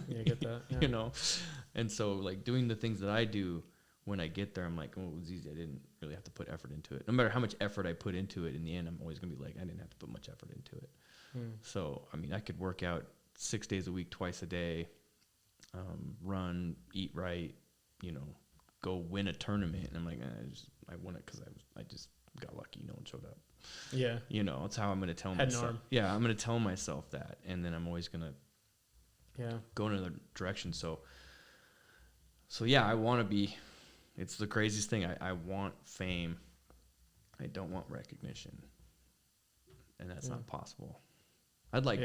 Speaker 1: Yeah, I get that. Yeah.
Speaker 2: You know, and so like doing the things that I do. When I get there, I'm like, oh, it was easy. I didn't really have to put effort into it. No matter how much effort I put into it, in the end, I'm always going to be like, I didn't have to put much effort into it. So, I mean, I could work out 6 days a week, twice a day, run, eat right, you know, go win a tournament. And I'm like, I won it because I just got lucky. No one showed up.
Speaker 1: Yeah.
Speaker 2: You know, that's how I'm going to tell myself. Yeah, I'm going to tell myself that. And then I'm always going to go in another direction. So yeah, I want to be... It's the craziest thing. I want fame. I don't want recognition, and that's not possible. I'd like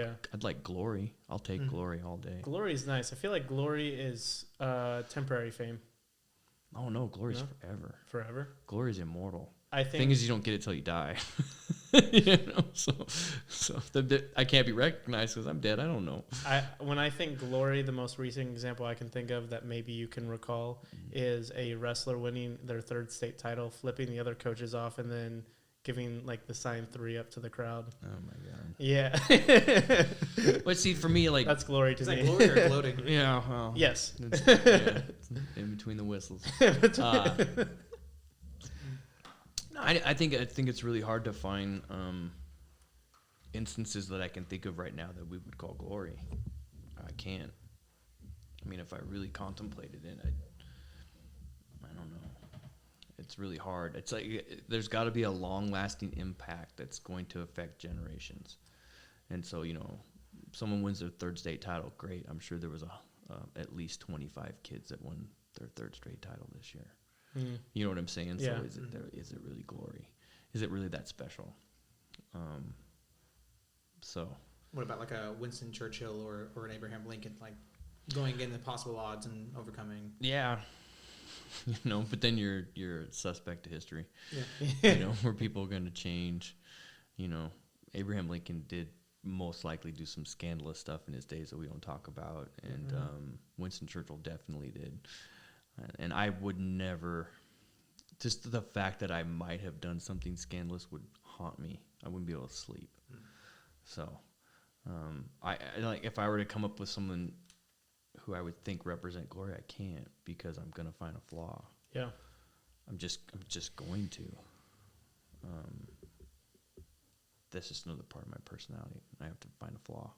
Speaker 2: glory. I'll take glory all day.
Speaker 1: Glory is nice. I feel like glory is temporary fame.
Speaker 2: Oh no, glory's forever.
Speaker 1: Forever.
Speaker 2: Glory's immortal.
Speaker 1: I think.
Speaker 2: Thing is, you don't get it till you die. You know, so I can't be recognized because I'm dead. I don't know.
Speaker 1: When I think glory, the most recent example I can think of that maybe you can recall is a wrestler winning their third state title, flipping the other coaches off, and then giving like the sign 3 up to the crowd.
Speaker 2: Oh my god.
Speaker 1: Yeah.
Speaker 2: But see, for me, like
Speaker 1: that's glory to me.
Speaker 3: Is that glory or gloating?
Speaker 2: Yeah. Well,
Speaker 1: yes.
Speaker 2: It's in between the whistles. I think it's really hard to find instances that I can think of right now that we would call glory. I can't. I mean, if I really contemplated it, I don't know. It's really hard. It's like there's got to be a long-lasting impact that's going to affect generations. And so, you know, someone wins their third state title, great. I'm sure there was at least 25 kids that won their third straight title this year. You know what I'm saying?
Speaker 1: Yeah.
Speaker 2: So is it really glory? Is it really that special? So
Speaker 3: what about like a Winston Churchill or an Abraham Lincoln, like going against the possible odds and overcoming?
Speaker 2: Yeah. You know, but then you're suspect to history.
Speaker 3: Yeah.
Speaker 2: You know, where people are going to change. You know, Abraham Lincoln did most likely do some scandalous stuff in his days that we don't talk about, and Winston Churchill definitely did. And I would never, just the fact that I might have done something scandalous would haunt me. I wouldn't be able to sleep. So, I like if I were to come up with someone who I would think represent glory, I can't because I'm gonna find a flaw.
Speaker 1: Yeah,
Speaker 2: I'm just going to. That's just another part of my personality. I have to find a flaw.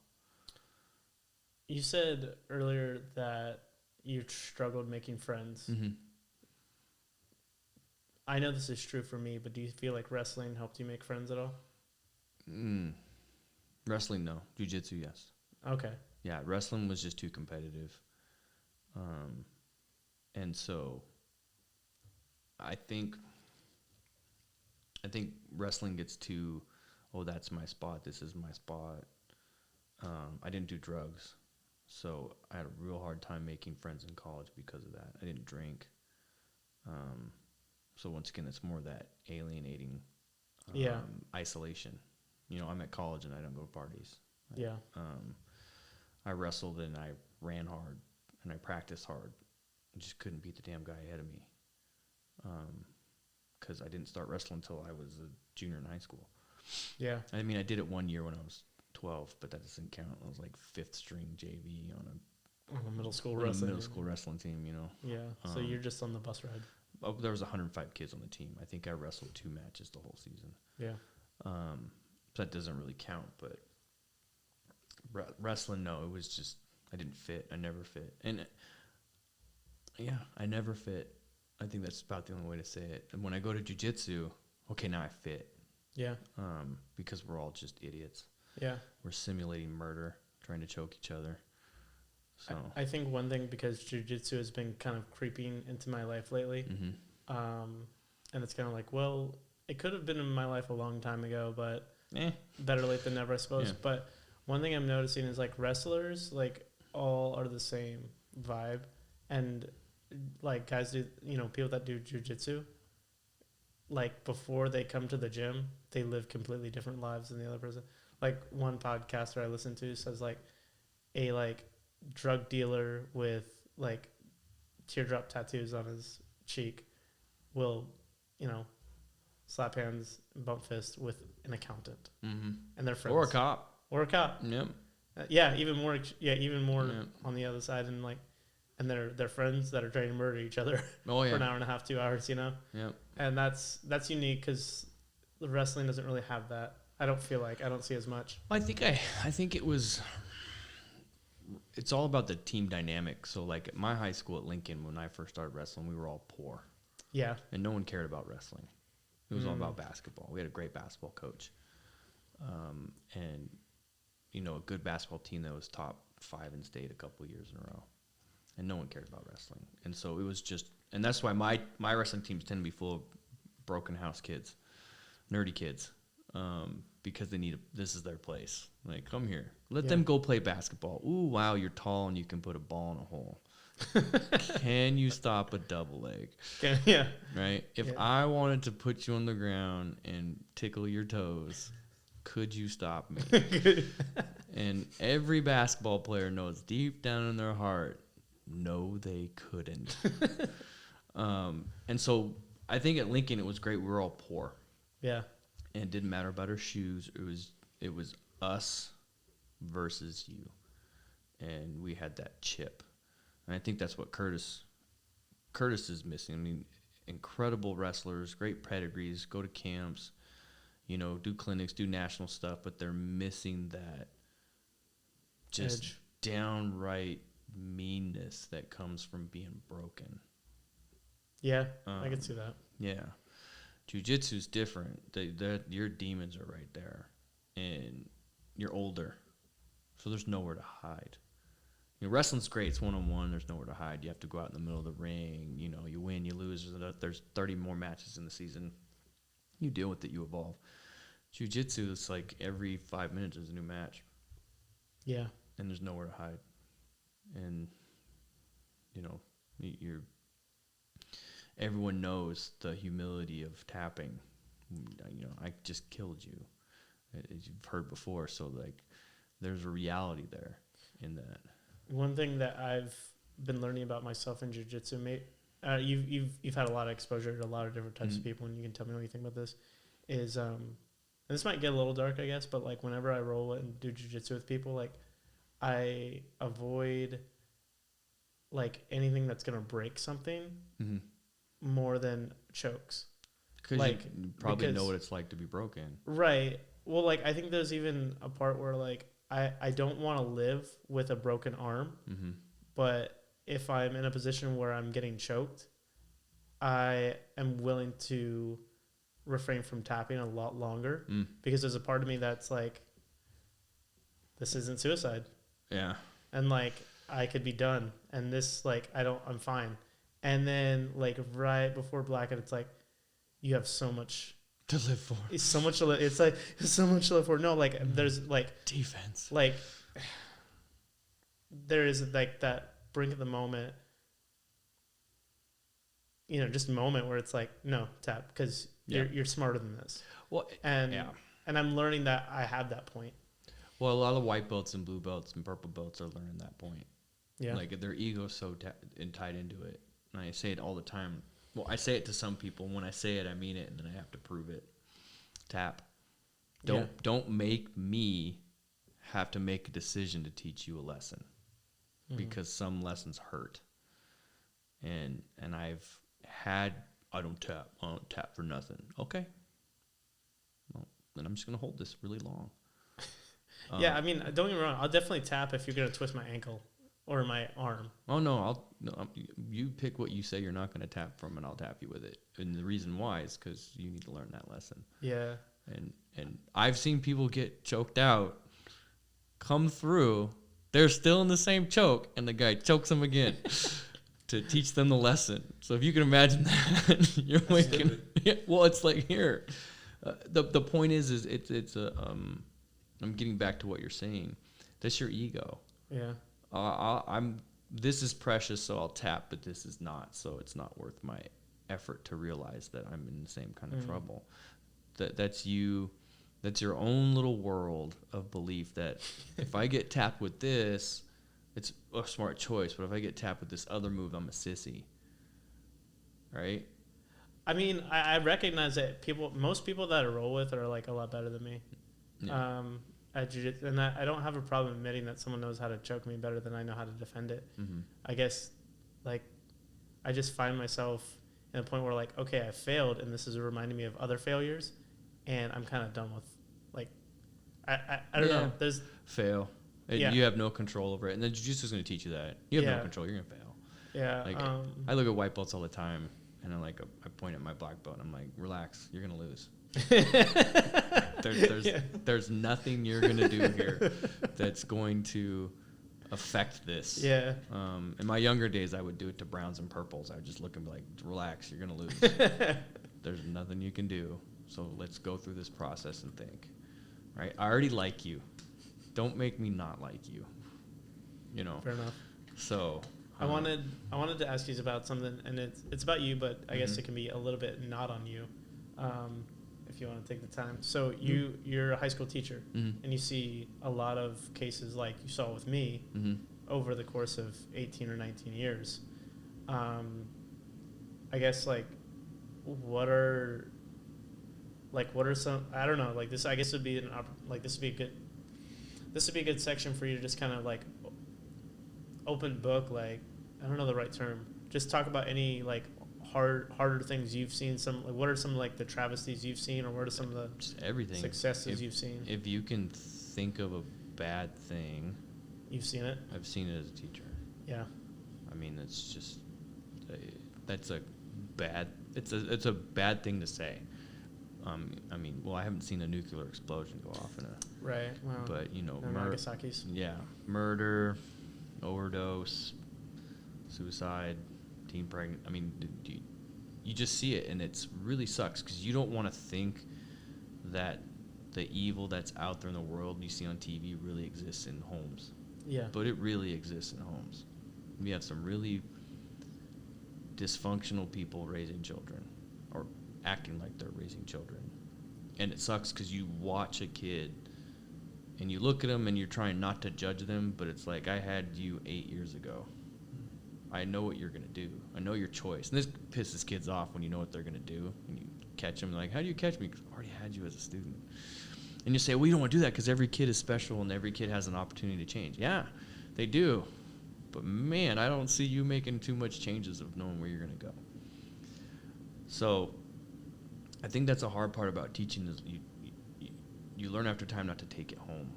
Speaker 1: You said earlier that you struggled making friends.
Speaker 2: Mm-hmm.
Speaker 1: I know this is true for me, but do you feel like wrestling helped you make friends at all?
Speaker 2: Wrestling, no. Jiu-jitsu, yes.
Speaker 1: Okay.
Speaker 2: Yeah, wrestling was just too competitive. And so I think wrestling gets too, oh, that's my spot, this is my spot. I didn't do drugs. So I had a real hard time making friends in college because of that. I didn't drink. So once again, it's more that alienating isolation. You know, I'm at college and I don't go to parties.
Speaker 1: Yeah.
Speaker 2: I wrestled and I ran hard and I practiced hard. I just couldn't beat the damn guy ahead of me. Because I didn't start wrestling until I was a junior in high school.
Speaker 1: Yeah.
Speaker 2: I mean, I did it 1 year when I was 12, but that doesn't count. I was like 5th string JV on
Speaker 1: On a middle school
Speaker 2: on a
Speaker 1: wrestling.
Speaker 2: middle school wrestling team, you know.
Speaker 1: Yeah. So you're just on the bus ride.
Speaker 2: There was 105 kids on the team. I think I wrestled 2 matches the whole season.
Speaker 1: Yeah.
Speaker 2: So that doesn't really count, but wrestling, no, it was just, I didn't fit. I never fit. And I never fit. I think that's about the only way to say it. And when I go to jiu-jitsu, okay, now I fit.
Speaker 1: Yeah.
Speaker 2: Because we're all just idiots.
Speaker 1: Yeah.
Speaker 2: We're simulating murder, trying to choke each other. So
Speaker 1: I think one thing, because jiu-jitsu has been kind of creeping into my life lately, and it's kind of like, well, it could have been in my life a long time ago, but better late than never, I suppose. Yeah. But one thing I'm noticing is, like, wrestlers, like, all are the same vibe, and like guys do, you know, people that do jiu-jitsu, like, before they come to the gym, they live completely different lives than the other person. Like, one podcaster I listen to says, like, a, like, drug dealer with, like, teardrop tattoos on his cheek will, you know, slap hands and bump fists with an accountant. And they're friends.
Speaker 2: Or a cop.
Speaker 1: Yep. Even more on the other side, and, like, and they're friends that are trying to murder each other for an hour and a half, 2 hours, you know?
Speaker 2: Yep.
Speaker 1: And that's unique, because the wrestling doesn't really have that. I don't feel like, I don't see as much.
Speaker 2: Well, I think it's all about the team dynamic. So, like, at my high school at Lincoln, when I first started wrestling, we were all poor.
Speaker 1: Yeah.
Speaker 2: And no one cared about wrestling. It was all about basketball. We had a great basketball coach. And, you know, a good basketball team that was top 5 in state a couple of years in a row. And no one cared about wrestling. And so it was just, and that's why my wrestling teams tend to be full of broken house kids, nerdy kids, because they this is their place. Like, come here. Let them go play basketball. Ooh, wow, you're tall and you can put a ball in a hole. Can you stop a double leg?
Speaker 1: Yeah.
Speaker 2: Right? If I wanted to put you on the ground and tickle your toes, could you stop me? And every basketball player knows deep down in their heart, no, they couldn't. And so I think at Lincoln it was great. We were all poor.
Speaker 1: Yeah.
Speaker 2: And it didn't matter about our shoes. It was us versus you. And we had that chip. And I think that's what Curtis is missing. I mean, incredible wrestlers, great pedigrees, go to camps, you know, do clinics, do national stuff, but they're missing that just edge, downright meanness that comes from being broken.
Speaker 1: Yeah, I can see that.
Speaker 2: Yeah. Jiu-jitsu's different. Your demons are right there. And you're older. So there's nowhere to hide. You know, wrestling's great. It's one-on-one. There's nowhere to hide. You have to go out in the middle of the ring. You know, you win, you lose. There's 30 more matches in the season. You deal with it. You evolve. Jiu-jitsu is like every 5 minutes there's a new match.
Speaker 1: Yeah.
Speaker 2: And there's nowhere to hide. And, you know, everyone knows the humility of tapping. You know, I just killed you, as you've heard before. So, like, there's a reality there in that.
Speaker 1: One thing that I've been learning about myself in jiu-jitsu, mate, you've had a lot of exposure to a lot of different types of people, and you can tell me what you think about this, is, and this might get a little dark, I guess, but, like, whenever I roll and do jiu-jitsu with people, like, I avoid, like, anything that's going to break something more than chokes.
Speaker 2: Like, you probably know what it's like to be broken.
Speaker 1: Right. Well, like, I think there's even a part where, like, I don't want to live with a broken arm, but if I'm in a position where I'm getting choked, I am willing to refrain from tapping a lot longer because there's a part of me that's like, this isn't suicide.
Speaker 2: Yeah.
Speaker 1: And, like, I could be done. And this, like, I'm fine. And then, like, right before blackout, it's like, you have so much
Speaker 2: to live for.
Speaker 1: It's so much to live. It's like so much to live for. No, like, there's, like,
Speaker 2: defense.
Speaker 1: Like, there is, like, that brink of the moment, you know, just a moment where it's like, no, tap, because you're smarter than this.
Speaker 2: Well,
Speaker 1: and I'm learning that I have that point.
Speaker 2: Well, a lot of white belts and blue belts and purple belts are learning that point.
Speaker 1: Yeah.
Speaker 2: Like, their ego's so tied into it. And I say it all the time. Well, I say it to some people. And when I say it, I mean it, and then I have to prove it. Tap. Don't make me have to make a decision to teach you a lesson. because some lessons hurt. And I don't tap for nothing. Okay. Well, then I'm just going to hold this really long.
Speaker 1: Yeah, I mean, don't get me wrong. I'll definitely tap if you're going to twist my ankle or my arm.
Speaker 2: Oh, no, you pick what you say you're not going to tap from, and I'll tap you with it. And the reason why is because you need to learn that lesson.
Speaker 1: Yeah.
Speaker 2: And I've seen people get choked out, come through, they're still in the same choke, and the guy chokes them again to teach them the lesson. So if you can imagine that, you're waking. Yeah, well, it's like here. The point is it's a I'm getting back to what you're saying. That's your ego.
Speaker 1: Yeah.
Speaker 2: This is precious, so I'll tap, but this is not, so it's not worth my effort to realize that I'm in the same kind of trouble. That's you. That's your own little world of belief that if I get tapped with this, it's a smart choice. But if I get tapped with this other move, I'm a sissy. Right?
Speaker 1: I mean, I recognize that most people that I roll with are like a lot better than me.
Speaker 2: Yeah.
Speaker 1: At jiu-jitsu, and I don't have a problem admitting that someone knows how to choke me better than I know how to defend it.
Speaker 2: Mm-hmm.
Speaker 1: I guess, like, I just find myself in a point where, like, okay, I failed, and this is reminding me of other failures, and I'm kind of done with, like, I don't know. There's
Speaker 2: fail. You have no control over it, and then jiu-jitsu is going to teach you that. You have no control. You're going to fail.
Speaker 1: Yeah.
Speaker 2: Like, I look at white belts all the time, and I point at my black belt, and I'm like, relax, you're going to lose. There's nothing you're gonna do here that's going to affect this.
Speaker 1: Yeah.
Speaker 2: In my younger days, I would do it to browns and purples. I would just look and be like, relax, you're gonna lose. There's nothing you can do. So let's go through this process and think. Right? I already like you. Don't make me not like you. You know.
Speaker 1: Fair enough.
Speaker 2: So
Speaker 1: I wanted to ask you about something, and it's about you, but I guess it can be a little bit not on you. If you want to take the time. So you're a high school teacher, and you see a lot of cases like you saw with me over the course of 18 or 19 years. I guess what are some, I don't know, like this, I guess would be this would be a good section for you to just kind of like open book, like, I don't know the right term. Just talk about any like harder things you've seen. What are some like the travesties you've seen, or what are some of the
Speaker 2: just everything
Speaker 1: successes you've seen?
Speaker 2: If you can think of a bad thing,
Speaker 1: you've seen it.
Speaker 2: I've seen it as a teacher.
Speaker 1: Yeah.
Speaker 2: I mean, it's just it's a bad thing to say. I mean, well, I haven't seen a nuclear explosion go off in a
Speaker 1: right. Wow.
Speaker 2: But
Speaker 1: Nagasaki's.
Speaker 2: Yeah, murder, overdose, suicide, teen pregnant. I mean, you just see it, and it's really sucks because you don't want to think that the evil that's out there in the world you see on TV really exists in homes.
Speaker 1: Yeah.
Speaker 2: But it really exists in homes. We have some really dysfunctional people raising children or acting like they're raising children. And it sucks because you watch a kid and you look at them and you're trying not to judge them, but it's like, I had you 8 years ago. I know what you're going to do. I know your choice. And this pisses kids off when you know what they're going to do. And you catch them like, how do you catch me? 'Cause I already had you as a student. And you say, well, you don't want to do that because every kid is special and every kid has an opportunity to change. Yeah, they do. But, man, I don't see you making too much changes of knowing where you're going to go. So I think that's a hard part about teaching is you learn after time not to take it home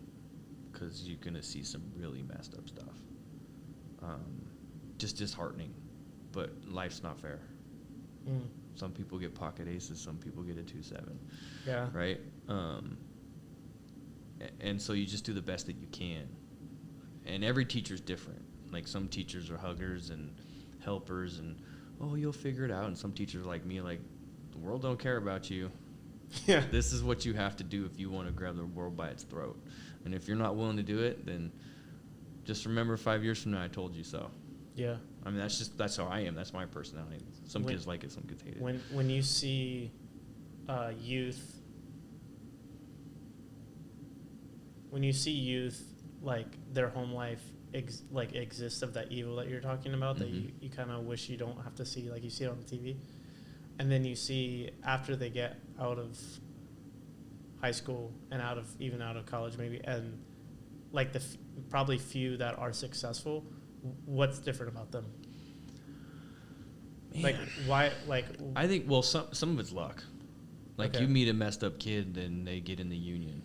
Speaker 2: because you're going to see some really messed up stuff. Just disheartening. But life's not fair. Some people get pocket aces. Some people get a 2-7.
Speaker 1: Yeah.
Speaker 2: Right? And so you just do the best that you can. And every teacher's different. Like some teachers are huggers and helpers and, oh, you'll figure it out. And some teachers are like me, like, the world don't care about you.
Speaker 1: Yeah.
Speaker 2: This is what you have to do if you want to grab the world by its throat. And if you're not willing to do it, then just remember 5 years from now I told you so.
Speaker 1: Yeah.
Speaker 2: I mean, that's how I am. That's my personality. Some kids like it, some kids hate it.
Speaker 1: When you see youth, like their home life exists of that evil that you're talking about, that you kind of wish you don't have to see, like you see it on the TV, and then you see after they get out of high school and out of college maybe, and like the probably few that are successful, what's different about them?
Speaker 2: Man.
Speaker 1: Like why? Like
Speaker 2: I think some of it's luck. Like you meet a messed up kid and they get in the union,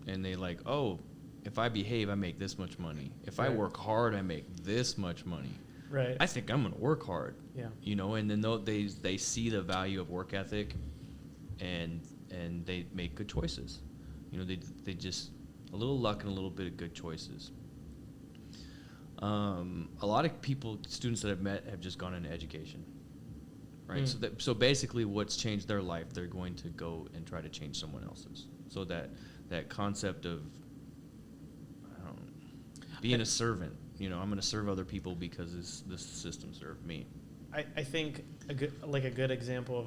Speaker 2: and they like, oh, if I behave, I make this much money. If I work hard, I make this much money.
Speaker 1: Right.
Speaker 2: I think I'm gonna work hard.
Speaker 1: Yeah.
Speaker 2: You know, and then they see the value of work ethic, and they make good choices. You know, they just a little luck and a little bit of good choices. A lot of students that I've met have just gone into education, right? So basically, what's changed their life, they're going to go and try to change someone else's. So that concept of being a servant, you know, I'm going to serve other people because this system served me.
Speaker 1: I think a good example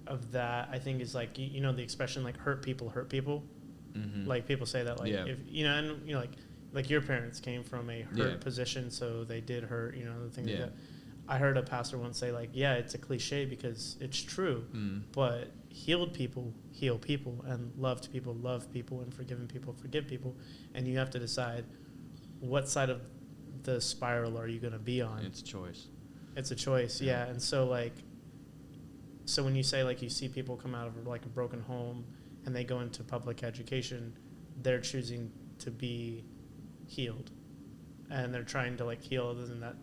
Speaker 1: of that, I think, is like, you know, the expression like hurt people hurt people. Mm-hmm. Like people say that, like, if you know, and you know, like your parents came from a hurt position, so they did hurt, you know, the things like that. I heard a pastor once say, like, yeah, it's a cliche because it's true, but healed people heal people, and loved people love people, and forgiven people forgive people, and you have to decide what side of the spiral are you going to be on.
Speaker 2: It's a choice.
Speaker 1: It's a choice, yeah. And so, like, so when you say, like, you see people come out of, like, a broken home and they go into public education, they're choosing to be healed, and they're trying to, like, heal other than that.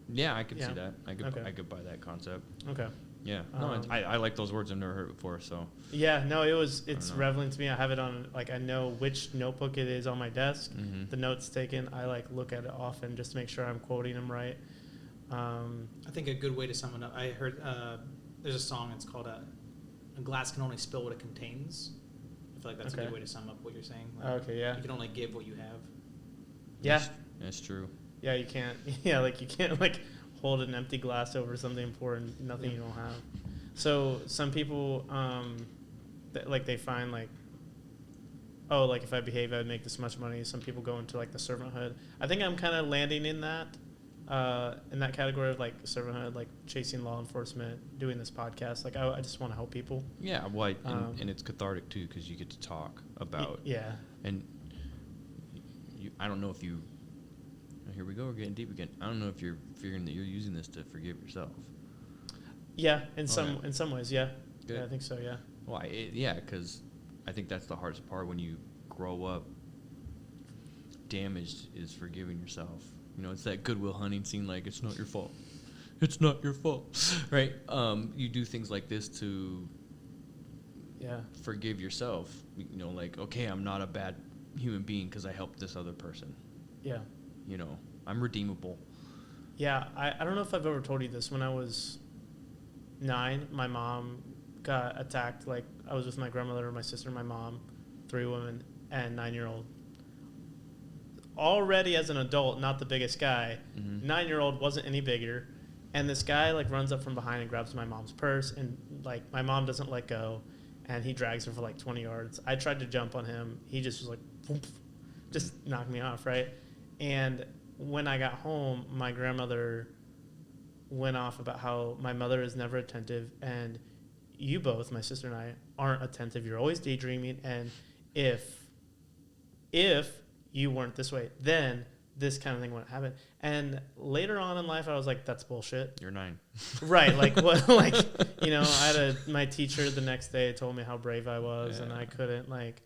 Speaker 2: Yeah, I could see that. I could buy that concept.
Speaker 1: Okay.
Speaker 2: Yeah. No, I like those words. I've never heard it before, so.
Speaker 1: Yeah, no, it's relevant to me. I have it on, like, I know which notebook it is on my desk. Mm-hmm. The notes taken, I, like, look at it often just to make sure I'm quoting them right.
Speaker 3: I think a good way to sum it up, I heard there's a song, it's called A Glass Can Only Spill What It Contains. I feel like that's a good way to sum up what you're saying. Like,
Speaker 1: okay, yeah.
Speaker 3: You can only give what you have.
Speaker 1: Yeah.
Speaker 2: That's true.
Speaker 1: Yeah, you can't, like, you can't, like, hold an empty glass over something important, nothing you don't have. So some people, they find, like, oh, like, if I behave, I'd make this much money. Some people go into, like, the servanthood. I think I'm kind of landing in that category of, like, servanthood, like, chasing law enforcement, doing this podcast. Like, I just want to help people.
Speaker 2: Yeah, well, and it's cathartic, too, because you get to talk about.
Speaker 1: Yeah.
Speaker 2: And I don't know if you... Here we go. We're getting deep again. I don't know if you're figuring that you're using this to forgive yourself.
Speaker 1: Yeah, in some ways, yeah.
Speaker 2: Good.
Speaker 1: Yeah, I think so. Yeah.
Speaker 2: Well, because I think that's the hardest part when you grow up. Damaged is forgiving yourself. You know, it's that Goodwill Hunting scene. Like, it's not your fault. It's not your fault, right? You do things like this to.
Speaker 1: Yeah.
Speaker 2: Forgive yourself. You know, like, okay, I'm not a bad human being because I helped this other person.
Speaker 1: Yeah.
Speaker 2: You know, I'm redeemable. Yeah,
Speaker 1: I don't know if I've ever told you this. When I was 9, my mom got attacked. Like, I was with my grandmother, my sister, my mom, 3 women, and 9-year-old. Already as an adult, not the biggest guy. 9-year-old wasn't any bigger. And this guy, like, runs up from behind and grabs my mom's purse. And, like, my mom doesn't let go. And he drags her for, like, 20 yards. I tried to jump on him. He just was like, whoop, just knocked me off, right? And when I got home, my grandmother went off about how my mother is never attentive, and you both, my sister and I, aren't attentive. You're always daydreaming, and if you weren't this way, then this kind of thing wouldn't happen. And later on in life, I was like, that's bullshit.
Speaker 2: You're 9.
Speaker 1: Right. Like, what? Like, you know, I had my teacher the next day told me how brave I was, and I couldn't, like,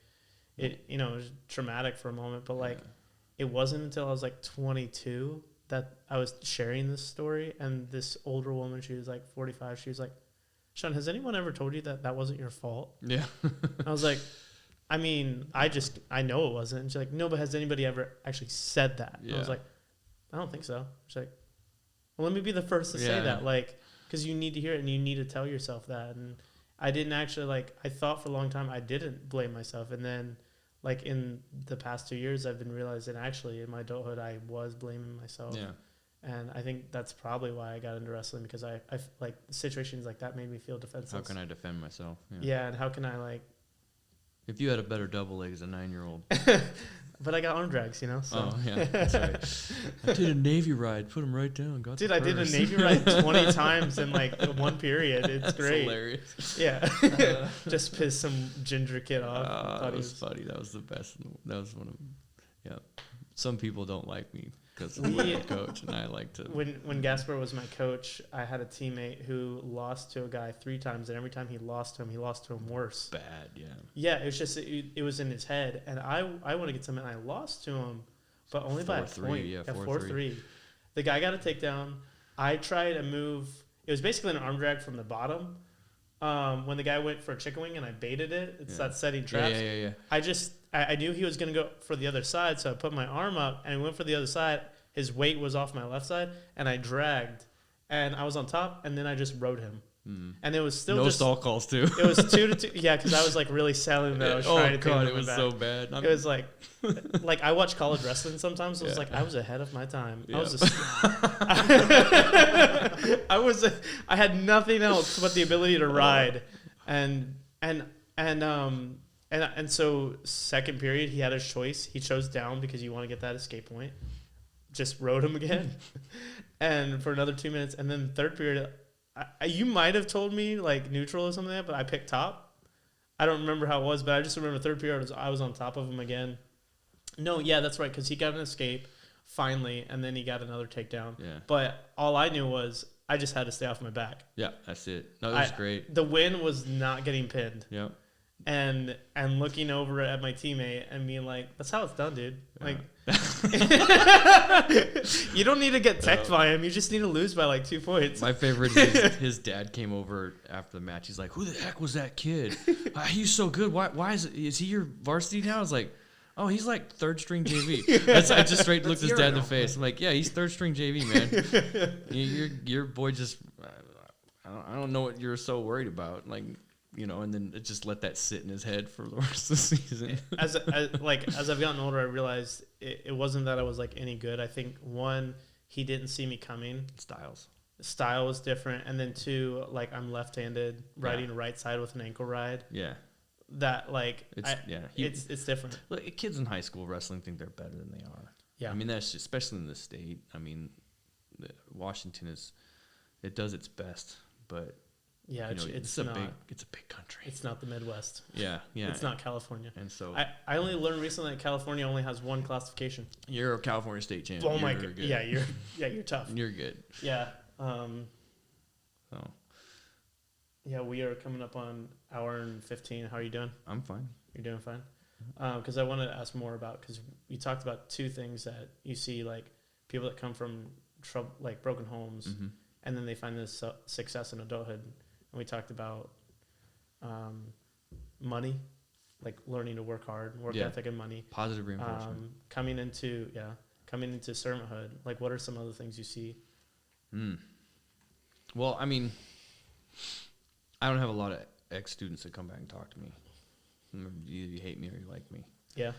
Speaker 1: it, you know, it was traumatic for a moment, but, like, it wasn't until I was, like, 22 that I was sharing this story, and this older woman, she was, like, 45, she was like, Shawn, has anyone ever told you that wasn't your fault?
Speaker 2: Yeah.
Speaker 1: I was like, I mean, I know it wasn't. And she's like, no, but has anybody ever actually said that? Yeah. I was like, I don't think so. She's like, well, let me be the first to say that, like, because you need to hear it, and you need to tell yourself that. And I didn't actually, like, I thought for a long time I didn't blame myself, and then, like, in the past 2 years, I've been realizing actually in my adulthood, I was blaming myself. Yeah. And I think that's probably why I got into wrestling, because I like, situations like that made me feel defenseless.
Speaker 2: How can I defend myself?
Speaker 1: Yeah, and how can I, like...
Speaker 2: If you had a better double leg as a 9-year-old.
Speaker 1: But I got arm drags, you know? So.
Speaker 2: Oh, yeah, that's right. I did a Navy ride, put him right down, got
Speaker 1: Dude, I did a Navy ride 20 times in, like, one period. It's great.
Speaker 2: Hilarious.
Speaker 1: Yeah. Just pissed some ginger kid off.
Speaker 2: That was funny. That was the best. That was one of them. Yeah. some people don't like me because I'm a coach, and I like to.
Speaker 1: When Gaspaire was my coach, I had a teammate who lost to a guy 3 times, and every time he lost to him worse.
Speaker 2: Bad, yeah.
Speaker 1: Yeah, it was just it was in his head, and I wanted to get something, and I lost to him, but only by a point.
Speaker 2: Yeah,
Speaker 1: 4-3. The guy got a takedown. I tried a move. It was basically an arm drag from the bottom. When the guy went for a chicken wing and I baited it, it's that setting traps.
Speaker 2: Yeah.
Speaker 1: I knew he was going to go for the other side, so I put my arm up and he went for the other side. His weight was off my left side, and I dragged, and I was on top, and then I just rode him. And it was still
Speaker 2: no stall calls too.
Speaker 1: It was 2-2. Yeah, because I was like really selling that I was trying to take him
Speaker 2: it was
Speaker 1: back.
Speaker 2: so bad.
Speaker 1: It was like I watch college wrestling sometimes. It was like I was ahead of my time.
Speaker 2: Yeah.
Speaker 1: I had nothing else but the ability to ride, and so second period he had his choice. He chose down because you want to get that escape point. Just rode him again, and for another 2 minutes, and then third period. You might have told me like neutral or something like that, but I picked top. I don't remember how it was, but I just remember third period I was on top of him again. No, yeah, that's right, because he got an escape finally, and then he got another takedown.
Speaker 2: Yeah.
Speaker 1: But all I knew was I just had to stay off my back.
Speaker 2: Yeah, that's it. No, that was great.
Speaker 1: The win was not getting pinned.
Speaker 2: Yep.
Speaker 1: And looking over at my teammate and being like, "That's how it's done, dude." Like, you don't need to get teched by him. You just need to lose by like 2 points.
Speaker 2: My favorite is his dad came over after the match. He's like, "Who the heck was that kid? He's so good. Why is he your varsity now?" I was like, "Oh, he's like third string JV." I just straight looked his dad in the face. I'm like, "Yeah, he's third string JV, man. Your boy just I don't know what you're so worried about." Like, you know, and then it just let that sit in his head for the rest of the season.
Speaker 1: As I've gotten older, I realized it wasn't that I was like any good. I think one, he didn't see me coming. Style was different, and then two, like I'm left-handed, riding right side with an ankle ride.
Speaker 2: Yeah.
Speaker 1: That like it's different.
Speaker 2: Look, kids in high school wrestling think they're better than they are.
Speaker 1: Yeah.
Speaker 2: I mean, that's just, especially in the state. I mean, Washington it does its best, but.
Speaker 1: Yeah,
Speaker 2: it's a big country.
Speaker 1: It's not the Midwest.
Speaker 2: Yeah.
Speaker 1: It's not California.
Speaker 2: And so
Speaker 1: I only learned recently that California only has one classification.
Speaker 2: You're a California state champion.
Speaker 1: Oh my god! Yeah, you're tough.
Speaker 2: You're good.
Speaker 1: Yeah. Yeah, we are coming up on hour and 15. How are you doing?
Speaker 2: I'm fine.
Speaker 1: You're doing fine. Because I wanted to ask more about, because we talked about two things that you see, like people that come from trouble, like broken homes, and then they find this success in adulthood. And we talked about money, like learning to work hard, work ethic and money.
Speaker 2: Positive reinforcement.
Speaker 1: Coming into servanthood. Like, what are some other things you see?
Speaker 2: Well, I mean, I don't have a lot of ex-students that come back and talk to me. Either you hate me or you like me.
Speaker 1: Yeah.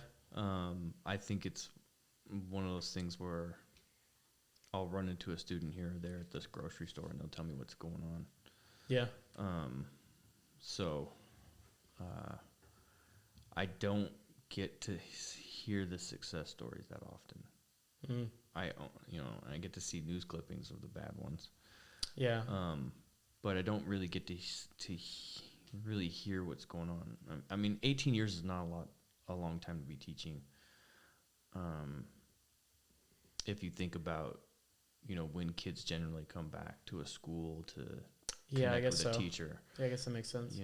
Speaker 2: I think it's one of those things where I'll run into a student here or there at this grocery store and they'll tell me what's going on.
Speaker 1: Yeah.
Speaker 2: I don't get to hear the success stories that often. I get to see news clippings of the bad ones.
Speaker 1: Yeah.
Speaker 2: But I don't really get to really hear what's going on. I mean, 18 years is not a long time to be teaching. If you think about, when kids generally come back to a school to connect with a teacher.
Speaker 1: Yeah, I guess that makes sense.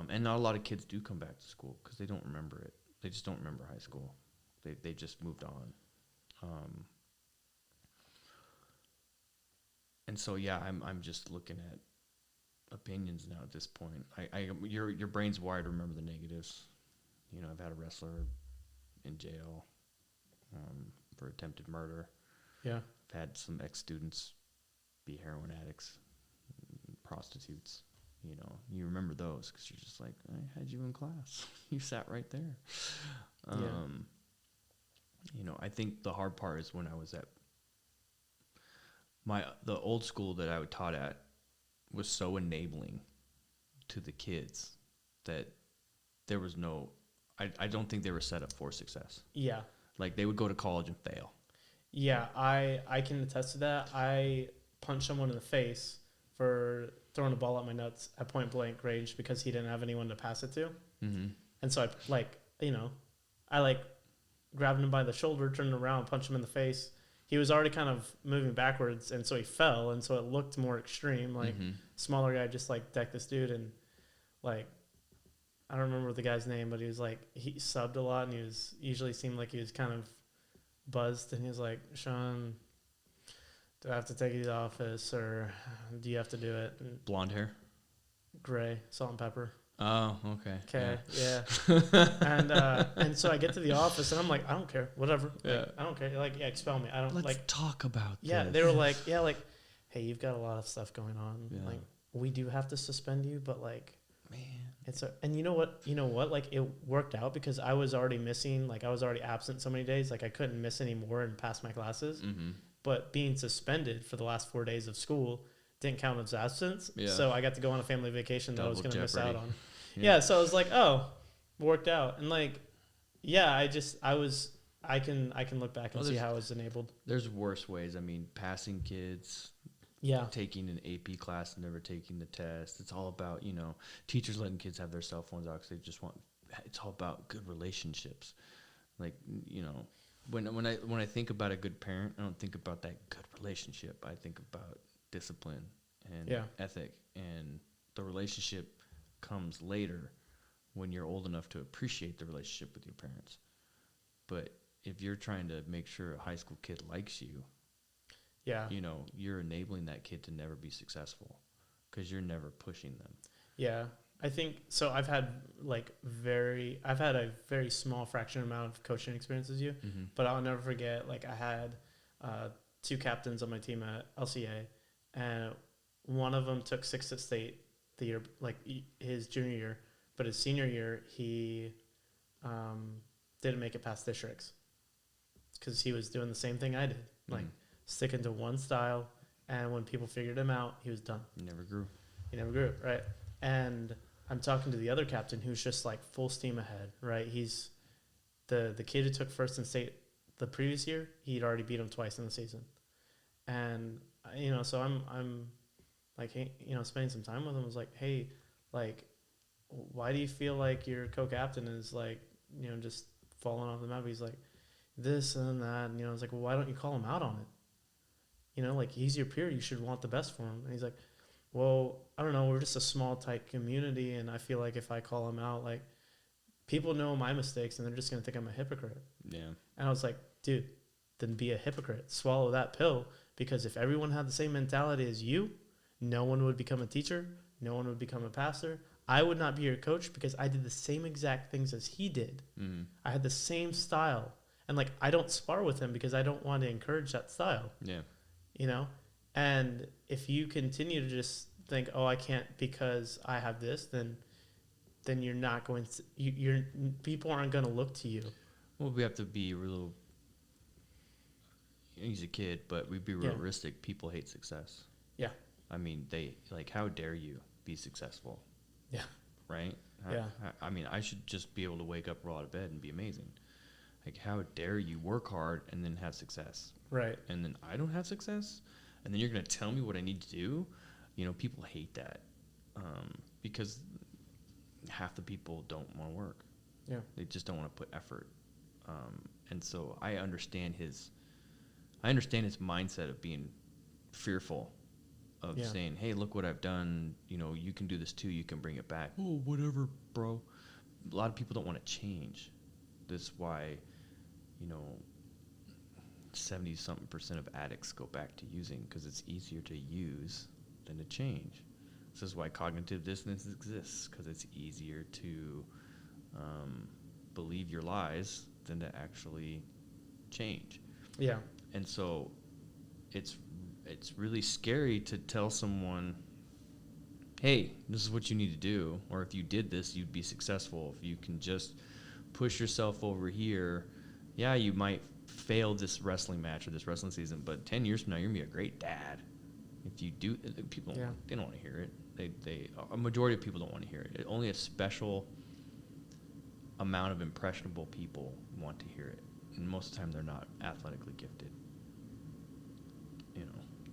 Speaker 2: And not a lot of kids do come back to school because they don't remember it. They just don't remember high school. They just moved on. And so, yeah, I'm just looking at opinions now at this point. Your brain's wired to remember the negatives. I've had a wrestler in jail for attempted murder.
Speaker 1: Yeah.
Speaker 2: I've had some ex-students be heroin addicts, prostitutes. You remember those because you're just like, I had you in class. You sat right there. I think the hard part is when I was at the old school that I taught at was so enabling to the kids that there was no, I don't think they were set up for success.
Speaker 1: Yeah.
Speaker 2: Like they would go to college and fail.
Speaker 1: Yeah, I can attest to that. I punched someone in the face for throwing a ball at my nuts at point blank range because he didn't have anyone to pass it to. Mm-hmm. And so I grabbed him by the shoulder, turned around, punched him in the face. He was already kind of moving backwards, and so he fell, and so it looked more extreme. Like, smaller guy just, like, decked this dude, and, like, I don't remember the guy's name, but he was, like, he subbed a lot, and he was usually seemed like he was kind of buzzed, and he was like, Shawn, do I have to take you to the office, or do you have to do it? And
Speaker 2: Blonde hair?
Speaker 1: gray, salt and pepper.
Speaker 2: Oh, okay.
Speaker 1: Okay, yeah. And so I get to the office, and I'm like, I don't care, whatever. Like, I don't care. Like, yeah, expel me. I don't
Speaker 2: Let's
Speaker 1: like.
Speaker 2: talk about
Speaker 1: Yeah,
Speaker 2: this.
Speaker 1: they were like, yeah, like, hey, you've got a lot of stuff going on.
Speaker 2: Yeah.
Speaker 1: Like, we do have to suspend you, but like,
Speaker 2: Man.
Speaker 1: and you know what? Like, it worked out because I was already missing. Like, I was already absent so many days. Like, I couldn't miss any more and pass my classes. But being suspended for the last 4 days of school didn't count as absence.
Speaker 2: Yeah.
Speaker 1: So I got to go on a family vacation that I was going to miss out on.
Speaker 2: Yeah.
Speaker 1: So I was like, oh, worked out. And like, yeah, I can look back and see how I was enabled.
Speaker 2: There's worse ways. I mean, passing kids, taking an AP class and never taking the test. It's all about, teachers letting kids have their cell phones out because they just want, it's all about good relationships. Like, when I think about a good parent, I don't think about that good relationship. I think about discipline and ethic, and the relationship comes later when you're old enough to appreciate the relationship with your parents. But if you're trying to make sure a high school kid likes you, you're enabling that kid to never be successful because you're never pushing them. Yeah.
Speaker 1: I think so. I've had a very small fraction amount of coaching experience as you, but I'll never forget. Like, I had 2 captains on my team at LCA, and one of them took 6th at state the year, like his junior year, but his senior year he didn't make it past districts because he was doing the same thing I did, like sticking to one style. And when people figured him out, he was done.
Speaker 2: He never grew,
Speaker 1: right? And I'm talking to the other captain who's just like full steam ahead, right? He's the kid who took 1st in state the previous year. He'd already beat him twice in the season. And, so I'm like, hey, spending some time with him. I was like, hey, like, why do you feel like your co-captain is like, just falling off the map? He's like, this and that. And, I was like, well, why don't you call him out on it? Like, he's your peer. You should want the best for him. And he's like, well, I don't know. We're just a small, tight community, and I feel like if I call him out, like, people know my mistakes, and they're just going to think I'm a hypocrite.
Speaker 2: Yeah.
Speaker 1: And I was like, dude, then be a hypocrite. Swallow that pill, because if everyone had the same mentality as you, no one would become a teacher. No one would become a pastor. I would not be your coach because I did the same exact things as he did. I had the same style. And, like, I don't spar with him because I don't want to encourage that style.
Speaker 2: Yeah.
Speaker 1: And if you continue to just think, oh, I can't because I have this, then you're not going to, people aren't going to look to you.
Speaker 2: Well, we have to be real. He's a kid, but we be realistic. People hate success.
Speaker 1: Yeah.
Speaker 2: I mean, they like, how dare you be successful?
Speaker 1: Yeah.
Speaker 2: Right? I mean, I should just be able to wake up, roll out of bed, and be amazing. Like, how dare you work hard and then have success?
Speaker 1: Right.
Speaker 2: And then I don't have success? And then you're going to tell me what I need to do? People hate that because half the people don't want to work.
Speaker 1: Yeah.
Speaker 2: They just don't want to put effort. And so I understand his mindset of being fearful of saying, hey, look what I've done. You can do this too. You can bring it back. Oh, whatever, bro. A lot of people don't want to change. That's why, 70-something% of addicts go back to using because it's easier to use than to change. This is why cognitive dissonance exists, because it's easier to believe your lies than to actually change.
Speaker 1: Yeah.
Speaker 2: And so it's really scary to tell someone, hey, this is what you need to do, or if you did this, you'd be successful. If you can just push yourself over here, you might fail this wrestling match or this wrestling season, but 10 years from now, you're going to be a great dad. If you do, people, they don't want to hear it. A majority of people don't want to hear it. Only a special amount of impressionable people want to hear it. And most of the time, they're not athletically gifted.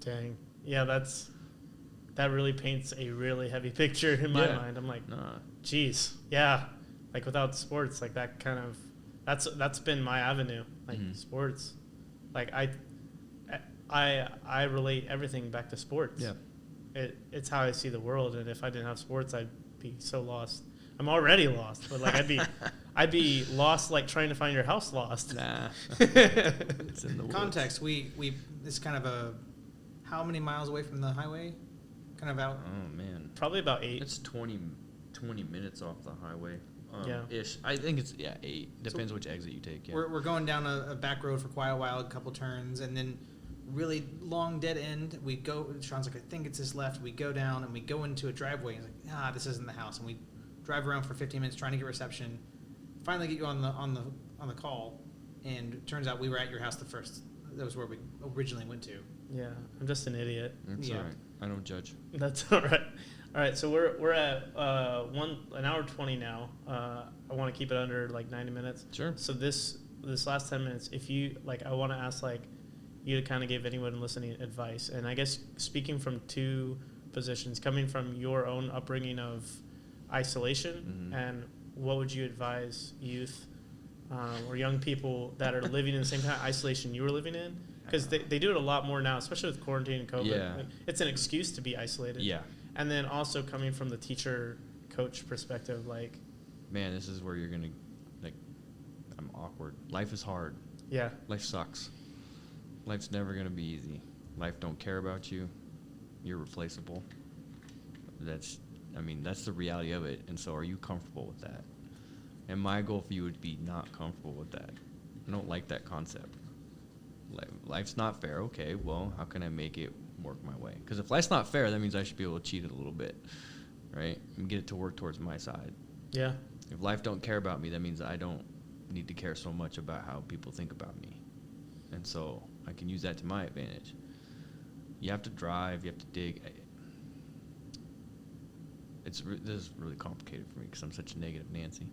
Speaker 1: Dang. Yeah, that really paints a really heavy picture in my mind. I'm like, geez. Yeah. Like, without sports, like, that kind of that's been my avenue, like sports. Like I relate everything back to sports.
Speaker 2: Yeah.
Speaker 1: It's how I see the world, and if I didn't have sports, I'd be so lost. I'm already lost, but like I'd be lost, like trying to find your house lost.
Speaker 2: Nah. It's in the
Speaker 3: Context, we this kind of a, how many miles away from the highway? Kind of out.
Speaker 2: Oh man.
Speaker 1: Probably about 8.
Speaker 2: It's 20 minutes off the highway.
Speaker 1: Yeah.
Speaker 2: Ish. I think it's 8. Depends which exit you take. Yeah.
Speaker 3: We're going down a back road for quite a while, a couple turns, and then really long dead end. We go. Sean's like, I think it's his left. We go down and we go into a driveway. He's like, this isn't the house. And we drive around for 15 minutes trying to get reception. Finally get you on the call, and it turns out we were at your house the first. That was where we originally went to.
Speaker 1: Yeah, I'm just an idiot.
Speaker 2: It's all right. I don't judge.
Speaker 1: That's all right. All right, so we're at an hour 20 now. I want to keep it under like 90 minutes.
Speaker 2: Sure.
Speaker 1: So this last 10 minutes, if you like, I want to ask like you to kind of give anyone listening advice, and I guess speaking from 2 positions, coming from your own upbringing of isolation, and what would you advise youth or young people that are living in the same kind of isolation you were living in? Because they do it a lot more now, especially with quarantine and COVID.
Speaker 2: Yeah.
Speaker 1: Like, it's an excuse to be isolated.
Speaker 2: Yeah.
Speaker 1: And then also coming from the teacher coach perspective, like,
Speaker 2: Man, this is where you're gonna like. I'm awkward. Life is hard.
Speaker 1: yeah,
Speaker 2: Life sucks. Life's never gonna be easy. Life don't care about you. You're replaceable. That's the reality of it. And so, are you comfortable with that? And my goal for you would be not comfortable with that. I don't like that concept. Life's not fair. Okay, well, how can I make it work my way? Because if life's not fair, that means I should be able to cheat it a little bit, right? And get it to work towards my side.
Speaker 1: yeah,
Speaker 2: If life don't care about me, that means I don't need to care so much about how people think about me. And so I can use that to my advantage. You have to drive. You have to dig. This is really complicated for me because I'm such a negative Nancy.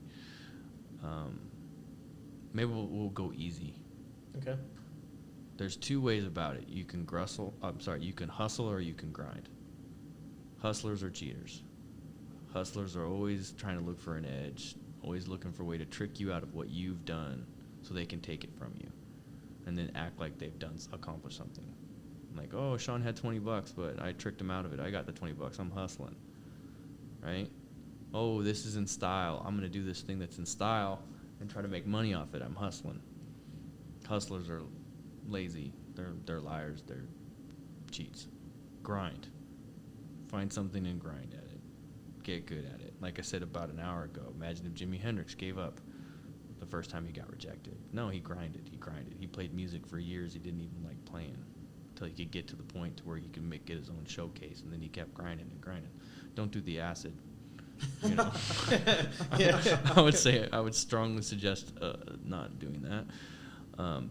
Speaker 2: Maybe we'll go easy.
Speaker 1: okay,
Speaker 2: There's 2 ways about it. You can you can hustle or you can grind. Hustlers are cheaters. Hustlers are always trying to look for an edge, always looking for a way to trick you out of what you've done so they can take it from you and then act like they've accomplished something. Like, oh, Shawn had $20, but I tricked him out of it. I got the $20. I'm hustling, right? Oh, this is in style. I'm going to do this thing that's in style and try to make money off it. I'm hustling. Hustlers are lazy. They're liars. They're cheats. Grind. Find something and grind at it. Get good at it. Like I said about an hour ago, imagine if Jimi Hendrix gave up the first time he got rejected. No, he grinded. He played music for years he didn't even like playing until he could get to the point to where he could get his own showcase, and then he kept grinding and grinding. Don't do the acid. You know, I would strongly suggest not doing that.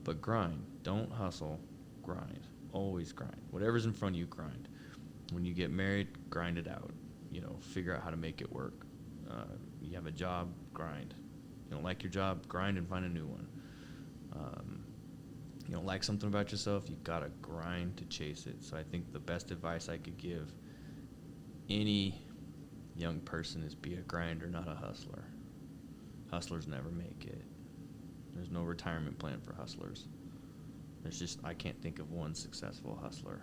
Speaker 2: But grind. Don't hustle. Grind. Always grind. Whatever's in front of you, grind. When you get married, grind it out. You know, figure out how to make it work. You have a job, grind. You don't like your job, grind and find a new one. You don't like something about yourself, you gotta grind to chase it. So I think the best advice I could give any young person is be a grinder, not a hustler. Hustlers never make it. There's no retirement plan for hustlers. I can't think of one successful hustler.